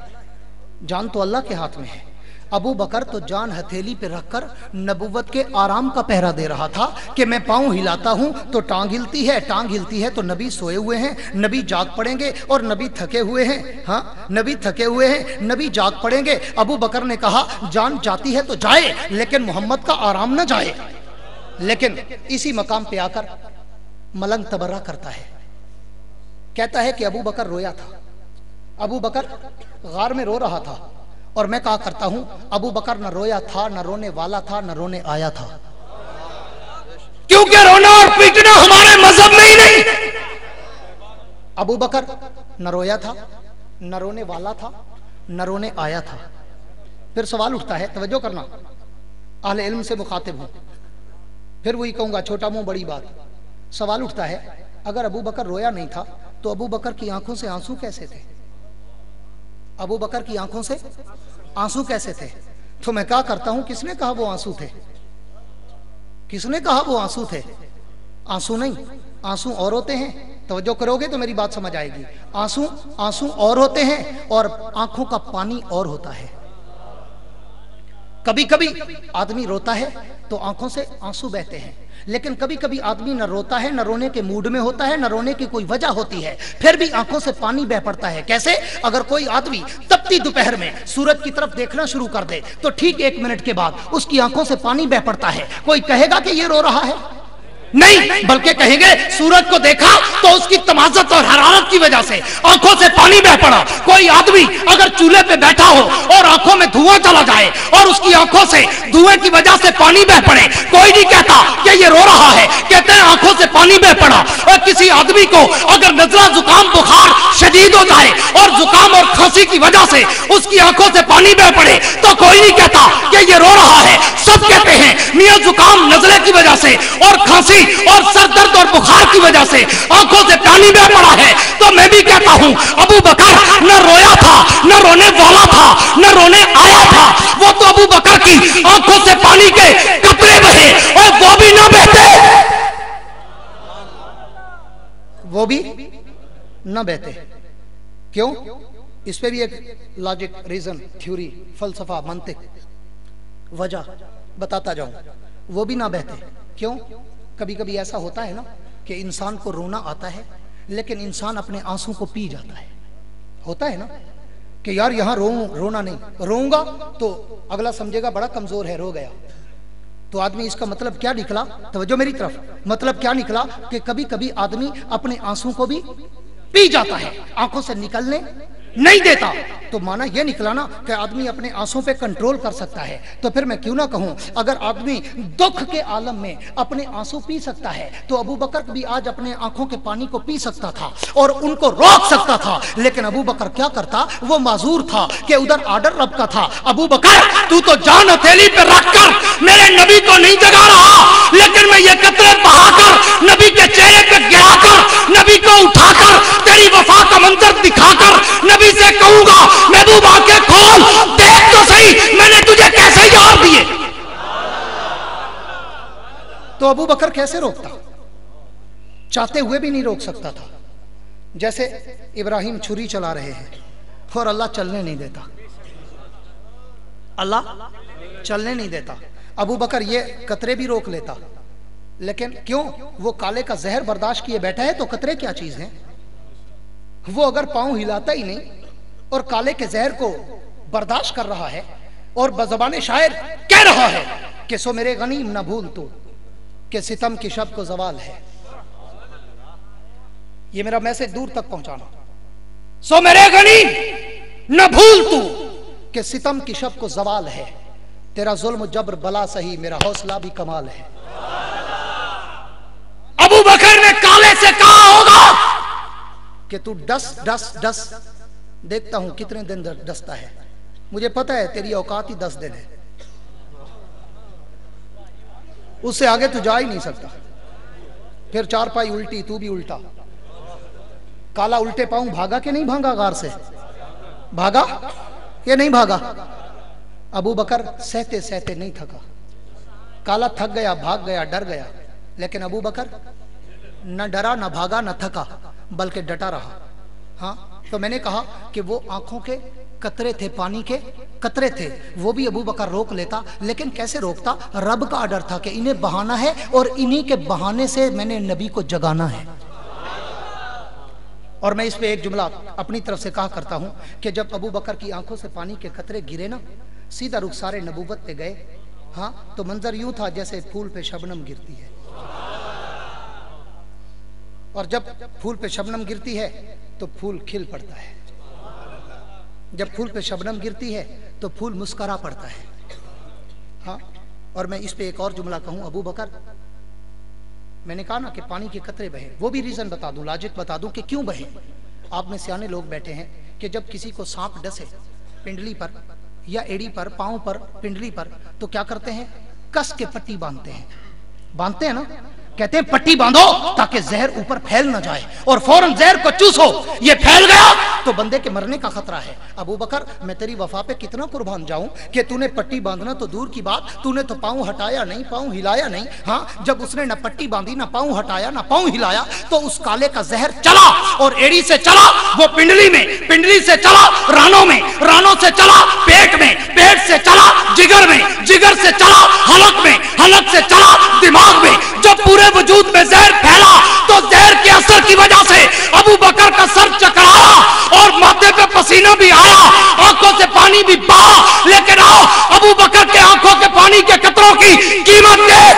जान तो अल्लाह के हाथ में है। अबू बकर तो जान हथेली पे रखकर नबुवत के आराम का पहरा दे रहा था कि मैं पांव हिलाता हूं तो टांग हिलती है, टांग हिलती है तो नबी सोए हुए हैं, नबी जाग पड़ेंगे और नबी थके हुए हैं। हाँ, नबी थके हुए हैं, नबी जाग पड़ेंगे। अबू बकर ने कहा जान जाती है तो जाए लेकिन मोहम्मद का आराम न जाए। लेकिन इसी मकाम पे आकर मलंग तबर्रा करता है, कहता है कि अबू बकर रोया था, अबू बकर गार में रो रहा था। और मैं कहा करता हूं अबू बकर न रोया था, न रोने वाला था, न रोने आया था, क्योंकि रोना और पीटना हमारे मजहब में ही नहीं। अबू बकर न रोया था, न रोने वाला था, نہ رونے آیا تھا۔ پھر سوال اٹھتا ہے، توجہ کرنا، اہل علم سے مخاطب ہوں، پھر وہی کہوں گا چھوٹا منہ بڑی بات۔ سوال اٹھتا ہے اگر ابو بکر رویا نہیں تھا تو ابو بکر کی آنکھوں سے آنسو کیسے تھے؟ ابو بکر کی آنکھوں سے آنسو کیسے تھے؟ تو میں کہا کرتا ہوں، کس نے کہا وہ آنسو تھے؟ کس نے کہا وہ آنسو تھے؟ آنسو نہیں، آنسو اور ہوتے ہیں، توجہ کرو گے تو میری بات سمجھ آئے گی۔ آنسو اور ہوتے ہیں اور آنکھوں کا پانی اور ہوتا ہے۔ کبھی کبھی آدمی روتا ہے تو آنکھوں سے آنسو بہتے ہیں، لیکن کبھی کبھی آدمی نہ روتا ہے، نہ رونے کے موڈ میں ہوتا ہے، نہ رونے کی کوئی وجہ ہوتی ہے، پھر بھی آنکھوں سے پانی بہ پڑتا ہے۔ کیسے؟ اگر کوئی آدمی تپتی دوپہر میں سورج کی طرف دیکھنا شروع کر دے تو ٹھیک 1 منٹ کے بعد اس کی آنکھوں سے پانی بہ پڑتا ہے۔ کوئی کہے گا کہ یہ رو رہا ہے؟ نہیں، بلکہ کہیں گے سورج کو دیکھا تو اس کی تمازت اور حرارت کی وجہ سے آنکھوں سے پانی بہ پڑا۔ کوئی آدمی اگر چولہے پہ بیٹھا ہو اور آنکھوں میں دھواں چلا جائے اور اس کی آنکھوں سے دھوئیں کی وجہ سے پانی بہ پڑے، کوئی نہیں کہتا کہ یہ رو رہا ہے، کہتے ہیں آنکھوں سے پانی بہ پڑا۔ اور کسی آدمی کو اگر نزلہ زکام بخار شدید ہو جائے اور زکام اور کھانسی کی وجہ سے اس کی آنکھوں سے پانی بہ پڑے تو کوئی نہیں کہتا کہ یہ رو رہا ہے۔ سب کہتے ہیں میاں زکام نزلے کی وجہ سے اور کھانسی اور سر درد اور بخار کی وجہ سے آنکھوں سے پانی بہ پڑا ہے۔ تو میں بھی کہتا ہوں ابو بکر نہ رویا تھا، نہ رونے والا تھا، نہ رونے آیا تھا، وہ تو ابو بکر کی آنکھوں سے پانی کے قطرے بہے اور وہ بھی نہ بہتے، وہ بھی نہ بہتے۔ کیوں؟ اس پہ بھی ایک لاجک، ریزن، تھیوری، فلسفہ، منطق، وجہ بتاتا جاؤں۔ وہ بھی نہ بہتے کیوں؟ کبھی کبھی ایسا ہوتا ہے نا کہ انسان کو رونا آتا ہے لیکن انسان اپنے آنسوں کو پی جاتا ہے۔ ہوتا ہے نا کہ یار یہاں رونا نہیں، روؤں گا تو اگلا سمجھے گا بڑا کمزور ہے، رو گیا۔ تو آدمی اس کا مطلب کیا نکلا؟ توجہ میری طرف، مطلب کیا نکلا کہ کبھی کبھی آدمی اپنے آنسوں کو بھی پی جاتا ہے، آنکھوں سے نکلنے نہیں دیتا۔ تو مانا یہ نکلا نا کہ آدمی اپنے آنسوں پہ کنٹرول کر سکتا ہے۔ تو پھر میں کیوں نہ کہوں اگر آدمی دکھ کے عالم میں اپنے آنسو پی سکتا ہے تو ابو بکر بھی آج اپنے آنکھوں کے پانی کو پی سکتا تھا اور ان کو روک سکتا تھا۔ لیکن ابو بکر کیا کرتا؟ وہ معذور تھا کہ ادھر آرڈر رب کا تھا، ابو بکر تو جان ہتھیلی پہ رکھ کر میرے نبی کو نہیں جگا رہا، لیکن میں یہ قطرے بہا کر نبی کے چہرے پہ گرا کر نبی کو اٹھا کر تیری وفا کا منظر دکھا کر نبی سے کہوں گا محبوب آنکھیں کھول، دیکھ تو صحیح میں نے تجھے کیسے یار دیے۔ تو ابو بکر کیسے روکتا؟ چاہتے ہوئے بھی نہیں روک سکتا تھا۔ جیسے ابراہیم چھری چلا رہے ہیں اور اللہ چلنے نہیں دیتا، اللہ چلنے نہیں دیتا۔ ابو بکر یہ قطرے بھی روک لیتا، لیکن کیوں؟ وہ کالے کا زہر برداشت کیے بیٹھا ہے تو قطرے کیا چیز ہیں؟ وہ اگر پاؤں ہلاتا ہی نہیں اور کالے کے زہر کو برداشت کر رہا ہے اور بزبان شاعر کہہ رہا ہے کہ سو میرے غنیم نہ بھول تو کہ ستم کی شب کو زوال ہے۔ یہ میرا میسج دور تک پہنچانا، سو میرے غنیم نہ بھول تو کہ ستم کی شب کو زوال ہے، تیرا ظلم و جبر بلا سہی میرا حوصلہ بھی کمال ہے۔ ابو بکر نے کالے سے کہا ہوگا کہ تو ڈس ڈس ڈس، دیکھتا ہوں کتنے دن ڈستا ہے، مجھے پتہ ہے تیری اوقات ہی 10 دن ہے، اس سے آگے تو جا ہی نہیں سکتا۔ پھر 4 پائی الٹی، تو بھی الٹا۔ کالا الٹے پاؤں بھاگا کہ نہیں بھاگا؟ غار سے بھاگا یہ نہیں بھاگا؟ ابو بکر سہتے سہتے نہیں تھکا، کالا تھک گیا، بھاگ گیا، ڈر گیا، لیکن ابو بکر نہ ڈرا، نہ بھاگا، نہ تھکا، بلکہ ڈٹا رہا۔ ہاں، تو میں نے کہا کہ وہ آنکھوں کے قطرے تھے، پانی کے قطرے تھے، وہ بھی ابو بکر روک لیتا، لیکن کیسے روکتا؟ رب کا آرڈر تھا کہ انہیں بہانا ہے اور انہی کے بہانے سے میں نے نبی کو جگانا ہے۔ اور میں اس پہ ایک جملہ اپنی طرف سے کہا کرتا ہوں کہ جب ابو بکر کی آنکھوں سے پانی کے قطرے گرے نا، سیدھا رخسار نبوت پہ گئے، ہاں، تو منظر یوں تھا جیسے پھول پہ شبنم گرتی ہے۔ اور جب پھول پہ شبنم گرتی ہے تو پھول کھل پڑتا ہے، جب پھول پہ شبنم گرتی ہے تو پھول مسکرا پڑتا ہے۔ ہاں، اور میں اس پہ ایک اور جملہ کہوں، ابو بکر، میں نے کہا نا کہ پانی کے قطرے بہے، وہ بھی ریزن بتا دوں، لاجک بتا دوں کہ کیوں بہے۔ آپ میں سیانے لوگ بیٹھے ہیں کہ جب کسی کو سانپ ڈسے पिंडली पर या एड़ी पर, पांव पर, पिंडली पर, तो क्या करते हैं? कस के पट्टी बांधते हैं ना, कहते हैं पट्टी बांधो ताकि जहर ऊपर फैल ना जाए, और फौरन जहर को चूसो, ये फैल गया तो बंदे के मरने का खतरा है। अबू बकर, मैं तेरी वफा पे कितना कुर्बान जाऊं कि तूने पट्टी बांधना तो दूर की बात, तूने तो पांव हटाया नहीं, पांव हिलाया नहीं। हाँ, जब उसने ना पट्टी बांधी, ना पांव हटाया, ना पांव हिलाया, तो उस काले का जहर चला, और एड़ी से चला वो पिंडली में, पिंडली से चला रानों में, रानों से चला पेट में, पेट से चला जिगर में, जिगर से चला हलक में, हलक से चला दिमाग में। जब पूरे वजूद में जहर फैला तो जहर के असर की वजह से अबू बकर का सर चकराया और माथे पे पसीना भी आया, आंखों से पानी भी बहा। लेकिन आओ, अबू बकर के आंखों के पानी के कतरों की कीमत देख।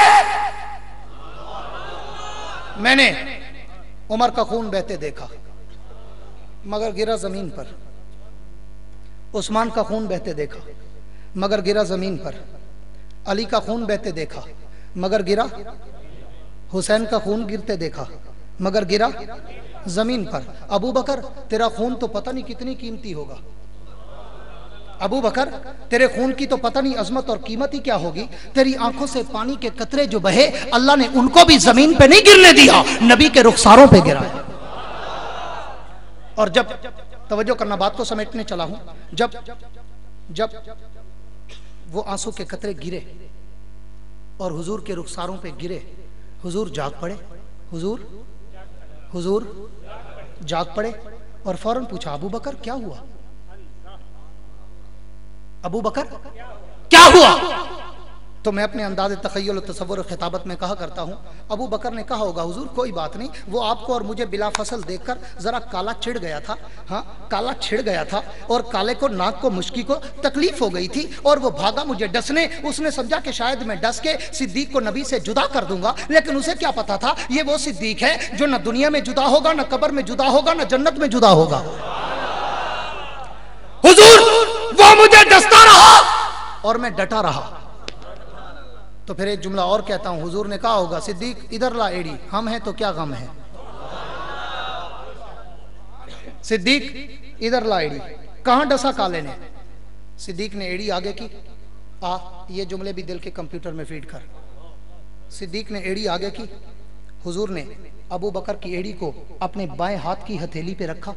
मैंने उमर का खून बहते देखा मगर गिरा जमीन पर, उस्मान का खून बहते देखा मगर गिरा जमीन पर, अली का खून बहते देखा मगर गिरा, हुसैन का खून गिरते देखा मगर गिरा जमीन पर। अबू बकर, तेरा खून तो पता नहीं कितनी कीमती होगा। अबू बकर, तेरे खून की तो पता नहीं अजमत और कीमत ही क्या होगी। तेरी आंखों से पानी के कतरे जो बहे, अल्लाह ने उनको भी जमीन पे नहीं गिरने दिया, नबी के रुखसारों पे गिराया। और जब, तवज्जो करना, बात को समेटने चला हूं, जब वो आंसू के कतरे गिरे और हुजूर के रुखसारों पे गिरे, हुजूर जाग पड़े, हुजूर जाग पड़े और फौरन पूछा, अबू बकर क्या हुआ? अबू बकर क्या हुआ? तो मैं अपने अंदाज़े तख़य्युल तसव्वुर खिताबत में कहा करता हूँ, अबू बकर ने कहा होगा, हुजूर कोई बात नहीं, वो आपको और मुझे बिला फसल देखकर ज़रा काला छिड़ गया था। हाँ, काला छिड़ गया था और काले को, नाक को, मुश्की को तकलीफ हो गई थी और वो भागा मुझे डसने। उसने समझा कि शायद मैं डस के सिद्दीक को नबी से जुदा कर दूंगा, लेकिन उसे क्या पता था ये वो सिद्दीक है जो न दुनिया में जुदा होगा, न कब्र में जुदा होगा, न जन्नत में जुदा होगा। हुजूर, वो मुझे डसता रहा और मैं डटा रहा। तो फिर एक जुमला और कहता हूं, हुजूर ने कहा होगा, सिद्दीक इधर ला एड़ी, हम हैं तो क्या गम है। सिद्दीक इधर ला एड़ी, कहां डसा काले ने? सिद्दीक ने एड़ी आगे की, ये जुमले भी दिल के कंप्यूटर में फीड कर। सिद्दीक ने एड़ी आगे की, हुजूर ने अबू बकर की एड़ी को अपने बाएं हाथ की हथेली पे रखा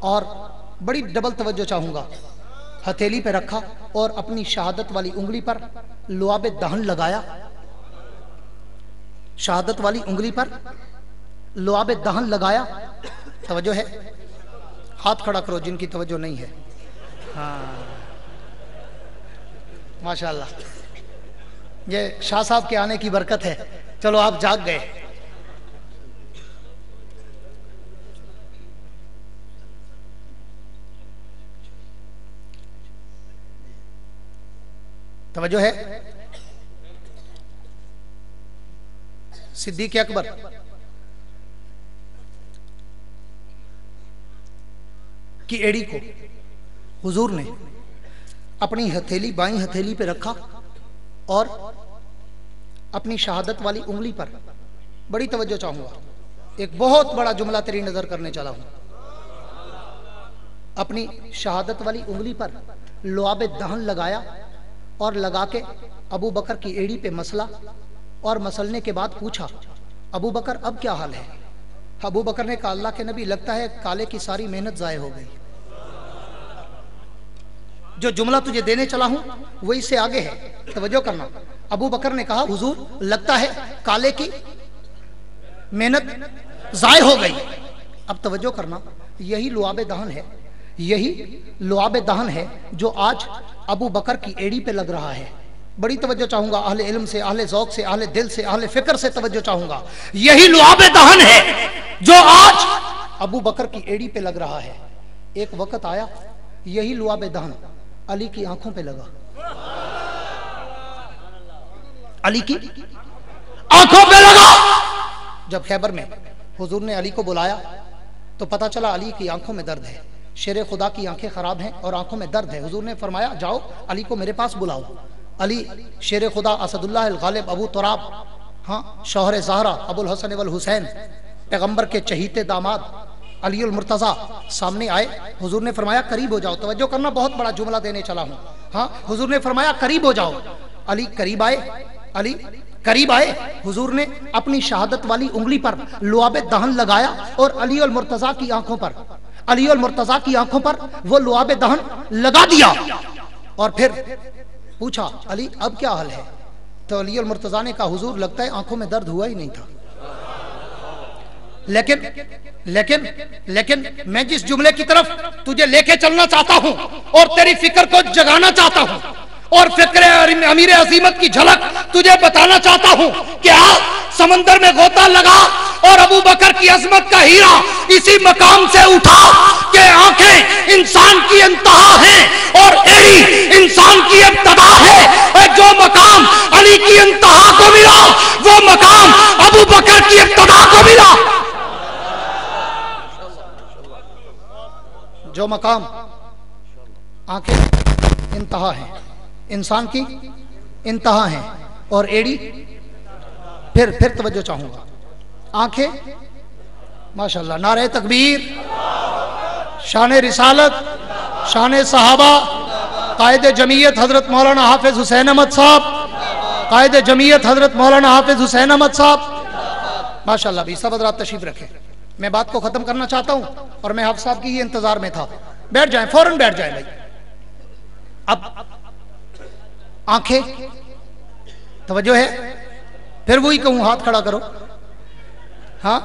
और बड़ी डबल तवज्जो चाहूंगा, हथेली पे रखा और अपनी शहादत वाली उंगली पर लुआबे दहन लगाया। शहादत वाली उंगली पर लुआबे दहन लगाया। तवज्जो है, हाथ खड़ा करो जिनकी तवज्जो नहीं है। हाँ, माशाल्लाह, ये शाह साहब के आने की बरकत है। चलो आप जाग गए। तवज्जो है, सिद्दीक अकबर की एड़ी को हुजूर ने अपनी हथेली, बाईं हथेली पे रखा और अपनी शहादत वाली उंगली पर, बड़ी तवज्जो चाहूंगा, एक बहुत बड़ा जुमला तेरी नजर करने चला हूं, अपनी शहादत वाली उंगली पर लुआबे दहन लगाया और लगा के अबू बकर की एड़ी पे मसला और मसलने के बाद पूछा, अबू बकर अब क्या हाल है? अबू बकर ने कहा, अल्लाह के नबी, लगता है काले की सारी मेहनत जाए हो गई। जो जुमला तुझे देने चला हूं वो इससे आगे है, तवज्जो करना। अबू बकर ने कहा, हुजूर लगता है काले की मेहनत जाए हो गई। अब तवज्जो करना, यही लुआबे दहन है, यही लुआबे दहन है जो आज अबू बकर की एड़ी पे लग रहा है। बड़ी तवज्जो चाहूंगा, अहले इल्म से, अहले ज़ौक़ से, अहले दिल से, अहले फिक्र से तवज्जो चाहूंगा। यही लुआबे दहन है जो आज अबू बकर की एड़ी पे लग रहा है। एक वक्त आया, यही लुआबे दहन अली की आंखों पे लगा। अली की आंखों पे लगा। जब खैबर में हुजूर ने अली को बुलाया तो पता चला अली की आंखों में दर्द है, शेर खुदा की आंखें खराब हैं और आंखों में दर्द है। हुजूर ने फरमाया, जाओ अली को मेरे पास बुलाओ। अली शेर खुदा असदुल्लाह अल गालिब अबू तुराब, हाँ, शौहर ज़हरा अबुल हसन वल हुसैन, पैगंबर के चहीते दामाद علی المرتضیٰ سامنے آئے، حضور نے فرمایا قریب ہو جاؤ، توجہ کرنا بہت بڑا جملہ دینے چلا ہوں، ہاں حضور نے فرمایا قریب ہو جاؤ، علی قریب آئے، علی قریب آئے، حضور نے اپنی شہادت والی انگلی پر لعاب دہن لگایا اور علی المرتضیٰ کی آنکھوں پر، علی المرتضیٰ کی آنکھوں پر وہ لعاب دہن لگا دیا اور پھر پوچھا علی اب کیا حال ہے؟ تو علی المرتضیٰ نے کہا حضور لگتا ہے آنکھوں میں درد ہوا ہی نہیں تھا، لیکن میں جس جملے کی طرف تجھے لے کے چلنا چاہتا ہوں اور تیری فکر کو جگانا چاہتا ہوں اور فکر امیر عظیمت کی جھلک تجھے بتانا چاہتا ہوں کہ آج سمندر میں غوطہ لگا اور ابو بکر کی عظمت کا ہیرا اسی مقام سے اٹھا کہ آنکھیں انسان کی انتہا ہیں اور ایڑی انسان کی ابتدا ہے، جو مقام علی کی انتہا کو ملا وہ مقام ابو بکر کی ابتدا کو ملا، جو مقام آنکھیں انتہا ہیں انسان کی انتہا ہیں اور ایڑی پھر توجہ چاہوں گا، آنکھیں ماشاءاللہ نعرہ تکبیر، شان رسالت، شان صحابہ، قائد جمعیت حضرت مولانا حافظ حسین احمد صاحب، قائد جمعیت حضرت مولانا حافظ حسین احمد صاحب ماشاءاللہ بھی سب حضرات تشریف رکھیں، میں بات کو ختم کرنا چاہتا ہوں اور میں حافظ صاحب کی یہ انتظار میں تھا، بیٹھ جائیں فوراً بیٹھ جائیں بھائی۔ اب آنکھیں توجہ ہے، پھر وہی کہوں ہاتھ کھڑا کرو، ہاں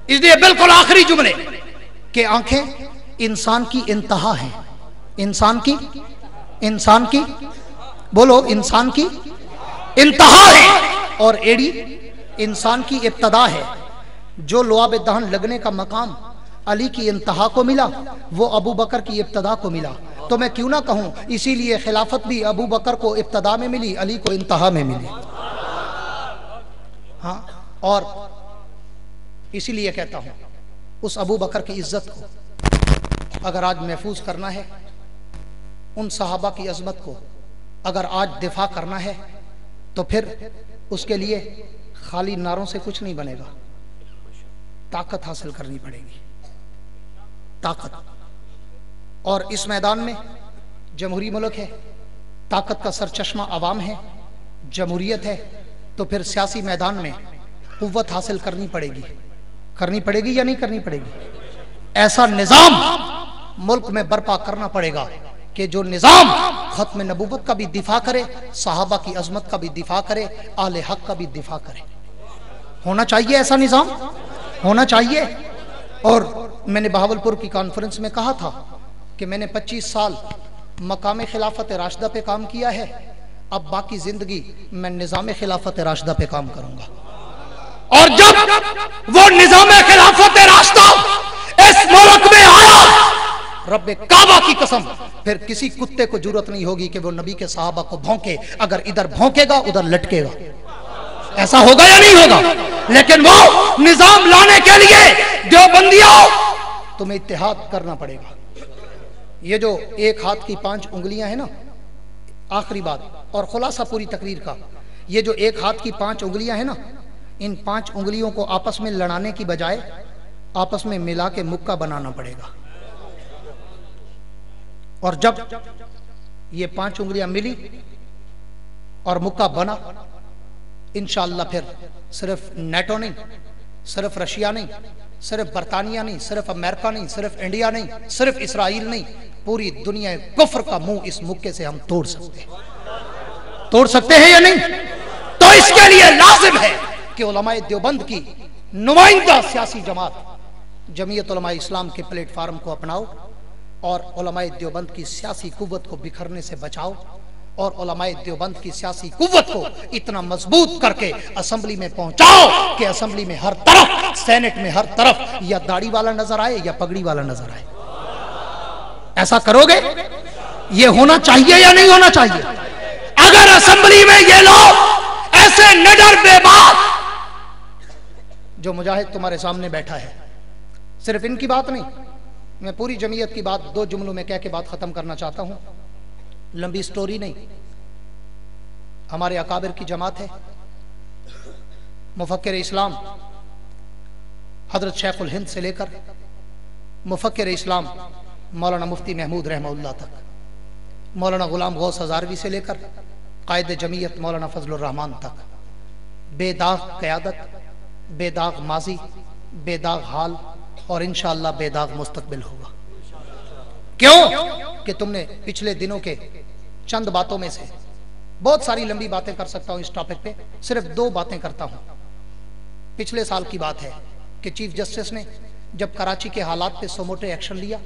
اس لیے بالکل آخری جملے کہ آنکھیں انسان کی انتہا ہیں، انسان کی بولو انسان کی انتہا ہے اور ایڑی انسان کی ابتدا ہے، جو لعاب دہن لگنے کا مقام علی کی انتہا کو ملا وہ ابو بکر کی ابتدا کو ملا، تو میں کیوں نہ کہوں اسی لیے خلافت بھی ابو بکر کو ابتدا میں ملی، علی کو انتہا میں ملی، ہاں اور اسی لیے کہتا ہوں اس ابو بکر کی عزت کو اگر آج محفوظ کرنا ہے، ان صحابہ کی عظمت کو اگر آج دفاع کرنا ہے تو پھر اس کے لیے خالی نعروں سے کچھ نہیں بنے گا، طاقت حاصل کرنی پڑے گی، طاقت، اور اس میدان میں جمہوری ملک ہے، طاقت کا سرچشمہ عوام ہے، جمہوریت ہے، تو پھر سیاسی میدان میں قوت حاصل کرنی پڑے گی یا نہیں کرنی پڑے گی؟ ایسا نظام ملک میں برپا کرنا پڑے گا کہ جو نظام ختم نبوت کا بھی دفاع کرے، صحابہ کی عظمت کا بھی دفاع کرے، اہل حق کا بھی دفاع کرے، ہونا چاہیے، ایسا نظام ہونا چاہیے۔ اور میں نے بہاولپور کی کانفرنس میں کہا تھا کہ میں نے 25 سال مقام خلافت راشدہ پہ کام کیا ہے، اب باقی زندگی میں نظام خلافت راشدہ پہ کام کروں گا، اور جب وہ نظام خلافت راشدہ اس ملک میں آیا، رب کعبہ کی قسم پھر کسی کتے کو جرأت نہیں ہوگی کہ وہ نبی کے صحابہ کو بھونکے، اگر ادھر بھونکے گا ادھر لٹکے گا، ایسا ہوگا یا نہیں ہوگا؟ لیکن وہ نظام لانے کے لیے دیوبندیوں تمہیں اتحاد کرنا پڑے گا۔ یہ جو ایک ہاتھ کی 5 انگلیاں ہیں نا، آخری بات اور خلاصہ پوری تقریر کا، یہ جو ایک ہاتھ کی 5 انگلیاں ہیں نا، ان 5 انگلیوں کو آپس میں لڑانے کی بجائے آپس میں ملا کے مکہ بنانا پڑے گا، اور جب یہ 5 انگلیاں ملی اور مکہ بنا، انشاءاللہ پھر صرف نیٹو نہیں، صرف رشیا نہیں، صرف برطانیہ نہیں، صرف امریکہ نہیں، صرف انڈیا نہیں، صرف اسرائیل نہیں، پوری دنیا کفر کا منہ اس مکے سے ہم توڑ سکتے ہیں یا نہیں؟ تو اس کے لیے لازم ہے کہ علماء دیوبند کی نمائندہ سیاسی جماعت جمعیت علماء اسلام کے پلیٹ فارم کو اپناؤ اور علماء دیوبند کی سیاسی قوت کو بکھرنے سے بچاؤ، اور علماء دیوبند کی سیاسی قوت کو اتنا مضبوط کر کے اسمبلی میں پہنچاؤ کہ اسمبلی میں ہر طرف، سینٹ میں ہر طرف یا داڑھی والا نظر آئے یا پگڑی والا نظر آئے۔ ایسا کرو گے؟ یہ ہونا چاہیے یا نہیں ہونا چاہیے؟ اگر اسمبلی میں یہ لوگ ایسے نڈر بے بات، جو مجاہد تمہارے سامنے بیٹھا ہے، صرف ان کی بات نہیں، میں پوری جمعیت کی بات 2 جملوں میں کہہ کے بات ختم کرنا چاہتا ہوں، لمبی سٹوری نہیں، ہمارے اکابر کی جماعت ہے، مفکر اسلام हजरत शेखुल हिंद से लेकर मुफक्किर इस्लाम मौलाना मुफ्ती महमूद रहमतुल्लाह तक, मौलाना गुलाम गौस हज़ारवी से लेकर कायद जमीयत मौलाना फजलुर रहमान तक, बेदाग क़यादत, बेदाग माजी, बेदाग हाल और इंशाअल्लाह बेदाग मुस्तकबिल होगा। क्यों कि तुमने पिछले दिनों के चंद बातों में से, बहुत सारी लंबी बातें कर सकता हूं इस टॉपिक पे, सिर्फ 2 बातें करता हूं। पिछले साल की बात है कि चीफ जस्टिस ने जब कराची के हालात पे सोमोटे एक्शन लिया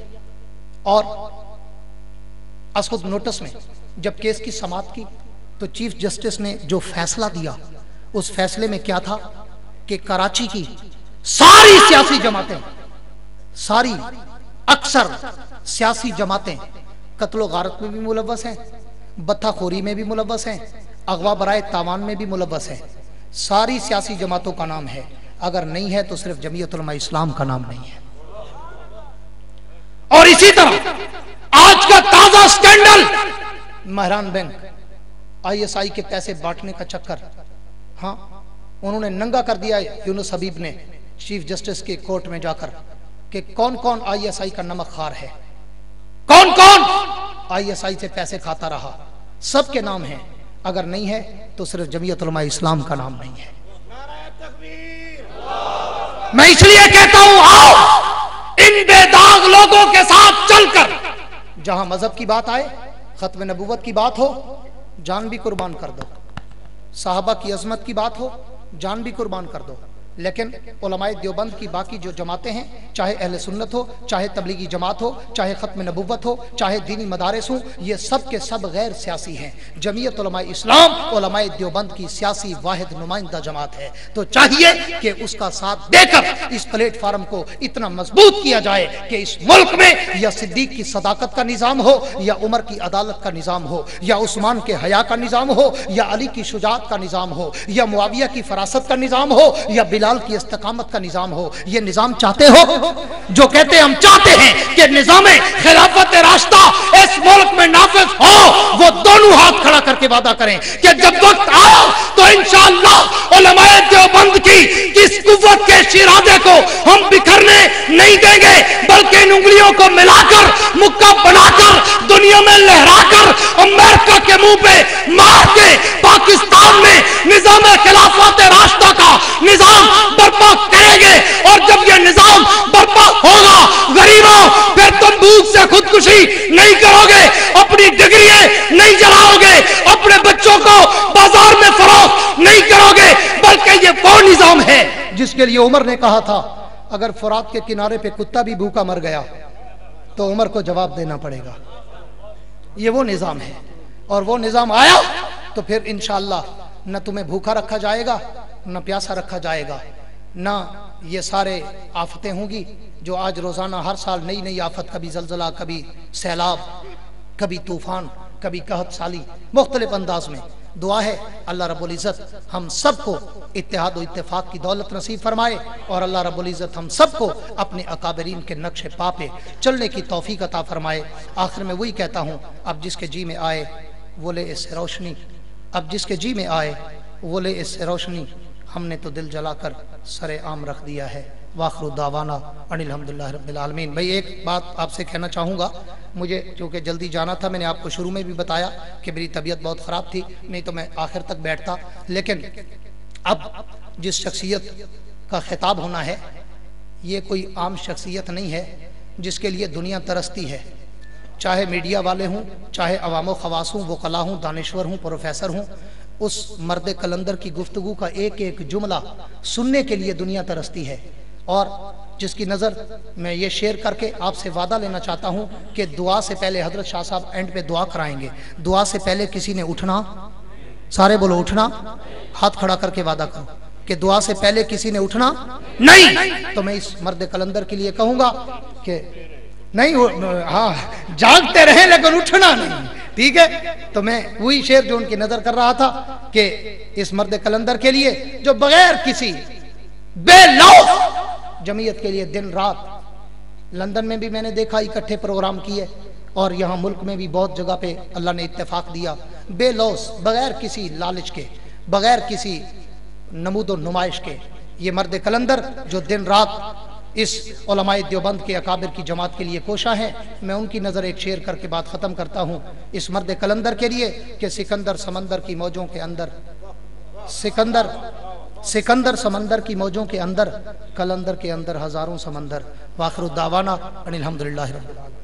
और असखुद नोटिस में जब केस की समाअत की, तो चीफ जस्टिस ने जो फैसला दिया उस फैसले में क्या था कि कराची की सारी सियासी जमातें, सारी अक्सर सियासी जमातें कत्लो गारत में भी मुलव्वस हैं, बत्ताखोरी में भी मुलव्वस हैं, अगवा बराए तावान में भी मुलव्वस हैं। सारी सियासी जमातों का नाम है, अगर नहीं है तो सिर्फ जमीयत उलमा इस्लाम का नाम नहीं है। और इसी तरह आज का ताजा स्कैंडल, महरान बैंक ISI के पैसे बांटने का चक्कर, हाँ उन्होंने नंगा कर दिया है यूनुस हबीब ने चीफ जस्टिस के कोर्ट में जाकर कि कौन कौन ISI का नमक खार है, कौन कौन ISI से पैसे खाता रहा, सबके नाम हैं। अगर नहीं है तो सिर्फ जमीयत उलमा इस्लाम का नाम नहीं है। मैं इसलिए कहता हूं, आओ इन बेदाग लोगों के साथ चलकर, जहां मजहब की बात आए, खत्म नबूवत की बात हो, जान भी कुर्बान कर दो, साहबा की अजमत की बात हो, जान भी कुर्बान कर दो। लेकिन उलमाए देवबंद की बाकी जो जमातें हैं, चाहे अहले सुन्नत हो, चाहे तबलीगी जमात हो, चाहे खत्म नबूवत हो, चाहे दीनी मदारिस हो, ये सब के सब गैर सियासी हैं। जमीयत उलमाए इस्लाम उलमाए देवबंद की सियासी वाहिद नुमाइंदा जमात है। तो चाहिए कि उसका साथ देकर इस प्लेटफार्म को इतना मजबूत किया जाए कि इस मुल्क में या सिद्दीक की सदाकत का निजाम हो, या उमर की अदालत का निजाम हो, या उस्मान के हया का निजाम हो, या अली की शुजात का निजाम हो, या मुआविया की फरासत का निजाम हो, या बिलाल की इस्तकामत का निजाम हो। ये निजाम चाहते हो? जो कहते हैं हम चाहते हैं कि निजाम खिलाफत रास्ता इस मुल्क में नाफिज हो, वो दोनों हाथ खड़ा करके वादा करें कि जब वक्त आया तो इंशाअल्लाह उलमाए देवबंद की इस कुव्वत के शिरादे को हम बिखरने नहीं देंगे, बल्कि इन उंगलियों को मिलाकर, मुक्का बनाकर, दुनिया में लहराकर, अमेरिका के मुंह पे मार के पाकिस्तान में निजाम खिलाफत रास्ता का निजाम बर्पा करेंगे। और जब यह निजाम बर्पा होगा, गरीबों, फिर तुम भूख से खुदकुशी नहीं करोगे, अपनी डिग्रियां नहीं जलाओगे, अपने बच्चों को बाजार में फरोख्त नहीं करोगे, बल्कि ये वो निजाम है जिसके लिए उमर ने कहा था, अगर फुरात के किनारे पे कुत्ता भी भूखा मर गया तो उमर को जवाब देना पड़ेगा। ये वो निजाम है, और वो निजाम आया तो फिर इंशाअल्लाह न तुम्हें भूखा रखा जाएगा, न प्यासा रखा जाएगा, ना ये सारे आफतें होंगी जो आज रोजाना हर साल नई नई आफत, कभी जलजला, कभी सैलाब, कभी तूफान, कभी कहत साली, मुख्तलिफ अंदाज में। दुआ है अल्लाह रब्बुल इज़्ज़त हम सबको इत्तेहाद और इत्तेफाक की दौलत नसीब फरमाए, और अल्लाह रब्बुल इज़्ज़त हम सबको अपने अकाबरीन के नक्शे पा पे चलने की तौफीक अता फरमाए। आखिर में वही कहता हूँ, अब जिसके जी में आए वो ले इससे रोशनी, अब जिसके जी में आए वो ले इससे रोशनी, हमने तो दिल जलाकर सरे आम रख दिया है। वाखिरु दावाना अनिल हम्दुलिल्लाह रब्बिल आलमीन। भाई एक बात आपसे कहना चाहूँगा, मुझे चूँकि जल्दी जाना था, मैंने आपको शुरू में भी बताया कि मेरी तबीयत बहुत ख़राब थी, नहीं तो मैं आखिर तक बैठता। लेकिन अब जिस शख्सियत का खिताब होना है, ये कोई आम शख्सियत नहीं है जिसके लिए दुनिया तरसती है, चाहे मीडिया वाले हों, चाहे अवाम खवास हों, वकला हों, दानिश्वर हों, प्रोफेसर हों, उस मर्द कलंदर की गुफ्तगू का एक एक जुमला सुनने के लिए दुनिया तरसती है। और जिसकी नज़र मैं ये शेयर करके आपसे वादा लेना चाहता हूँ कि दुआ से पहले, हजरत शाह साहब एंड पे दुआ कराएंगे, दुआ से पहले किसी ने उठना, सारे बोलो उठना, हाथ खड़ा करके वादा करो कि दुआ से पहले किसी ने उठना नहीं। तो मैं इस मर्द कलंदर के लिए कहूँगा कि नहीं, हाँ जागते रहे लेकिन उठना नहीं, ठीक है। तो मैं वही शेर जो उनकी नजर कर रहा था कि इस मर्द कलंदर के लिए जो बगैर किसी बेलौस जमीयत के लिए दिन रात, लंदन में भी मैंने देखा इकट्ठे प्रोग्राम किए, और यहाँ मुल्क में भी बहुत जगह पे अल्लाह ने इत्तेफाक दिया, बेलौस, बगैर किसी लालच के, बगैर किसी नमूदो नुमाइश के, یہ مرد کلندر جو دن رات اس علماء دیوبند کے اکابر کی جماعت کے لیے کوشاں ہیں، میں ان کی نظر ایک شعر کر کے بات ختم کرتا ہوں اس مرد کلندر کے لیے کہ سکندر سمندر کی موجوں کے اندر، سکندر سمندر کی موجوں کے اندر، کلندر کے اندر ہزاروں سمندر۔ وآخر الدعوانا ان الحمدللہ رب العالمین۔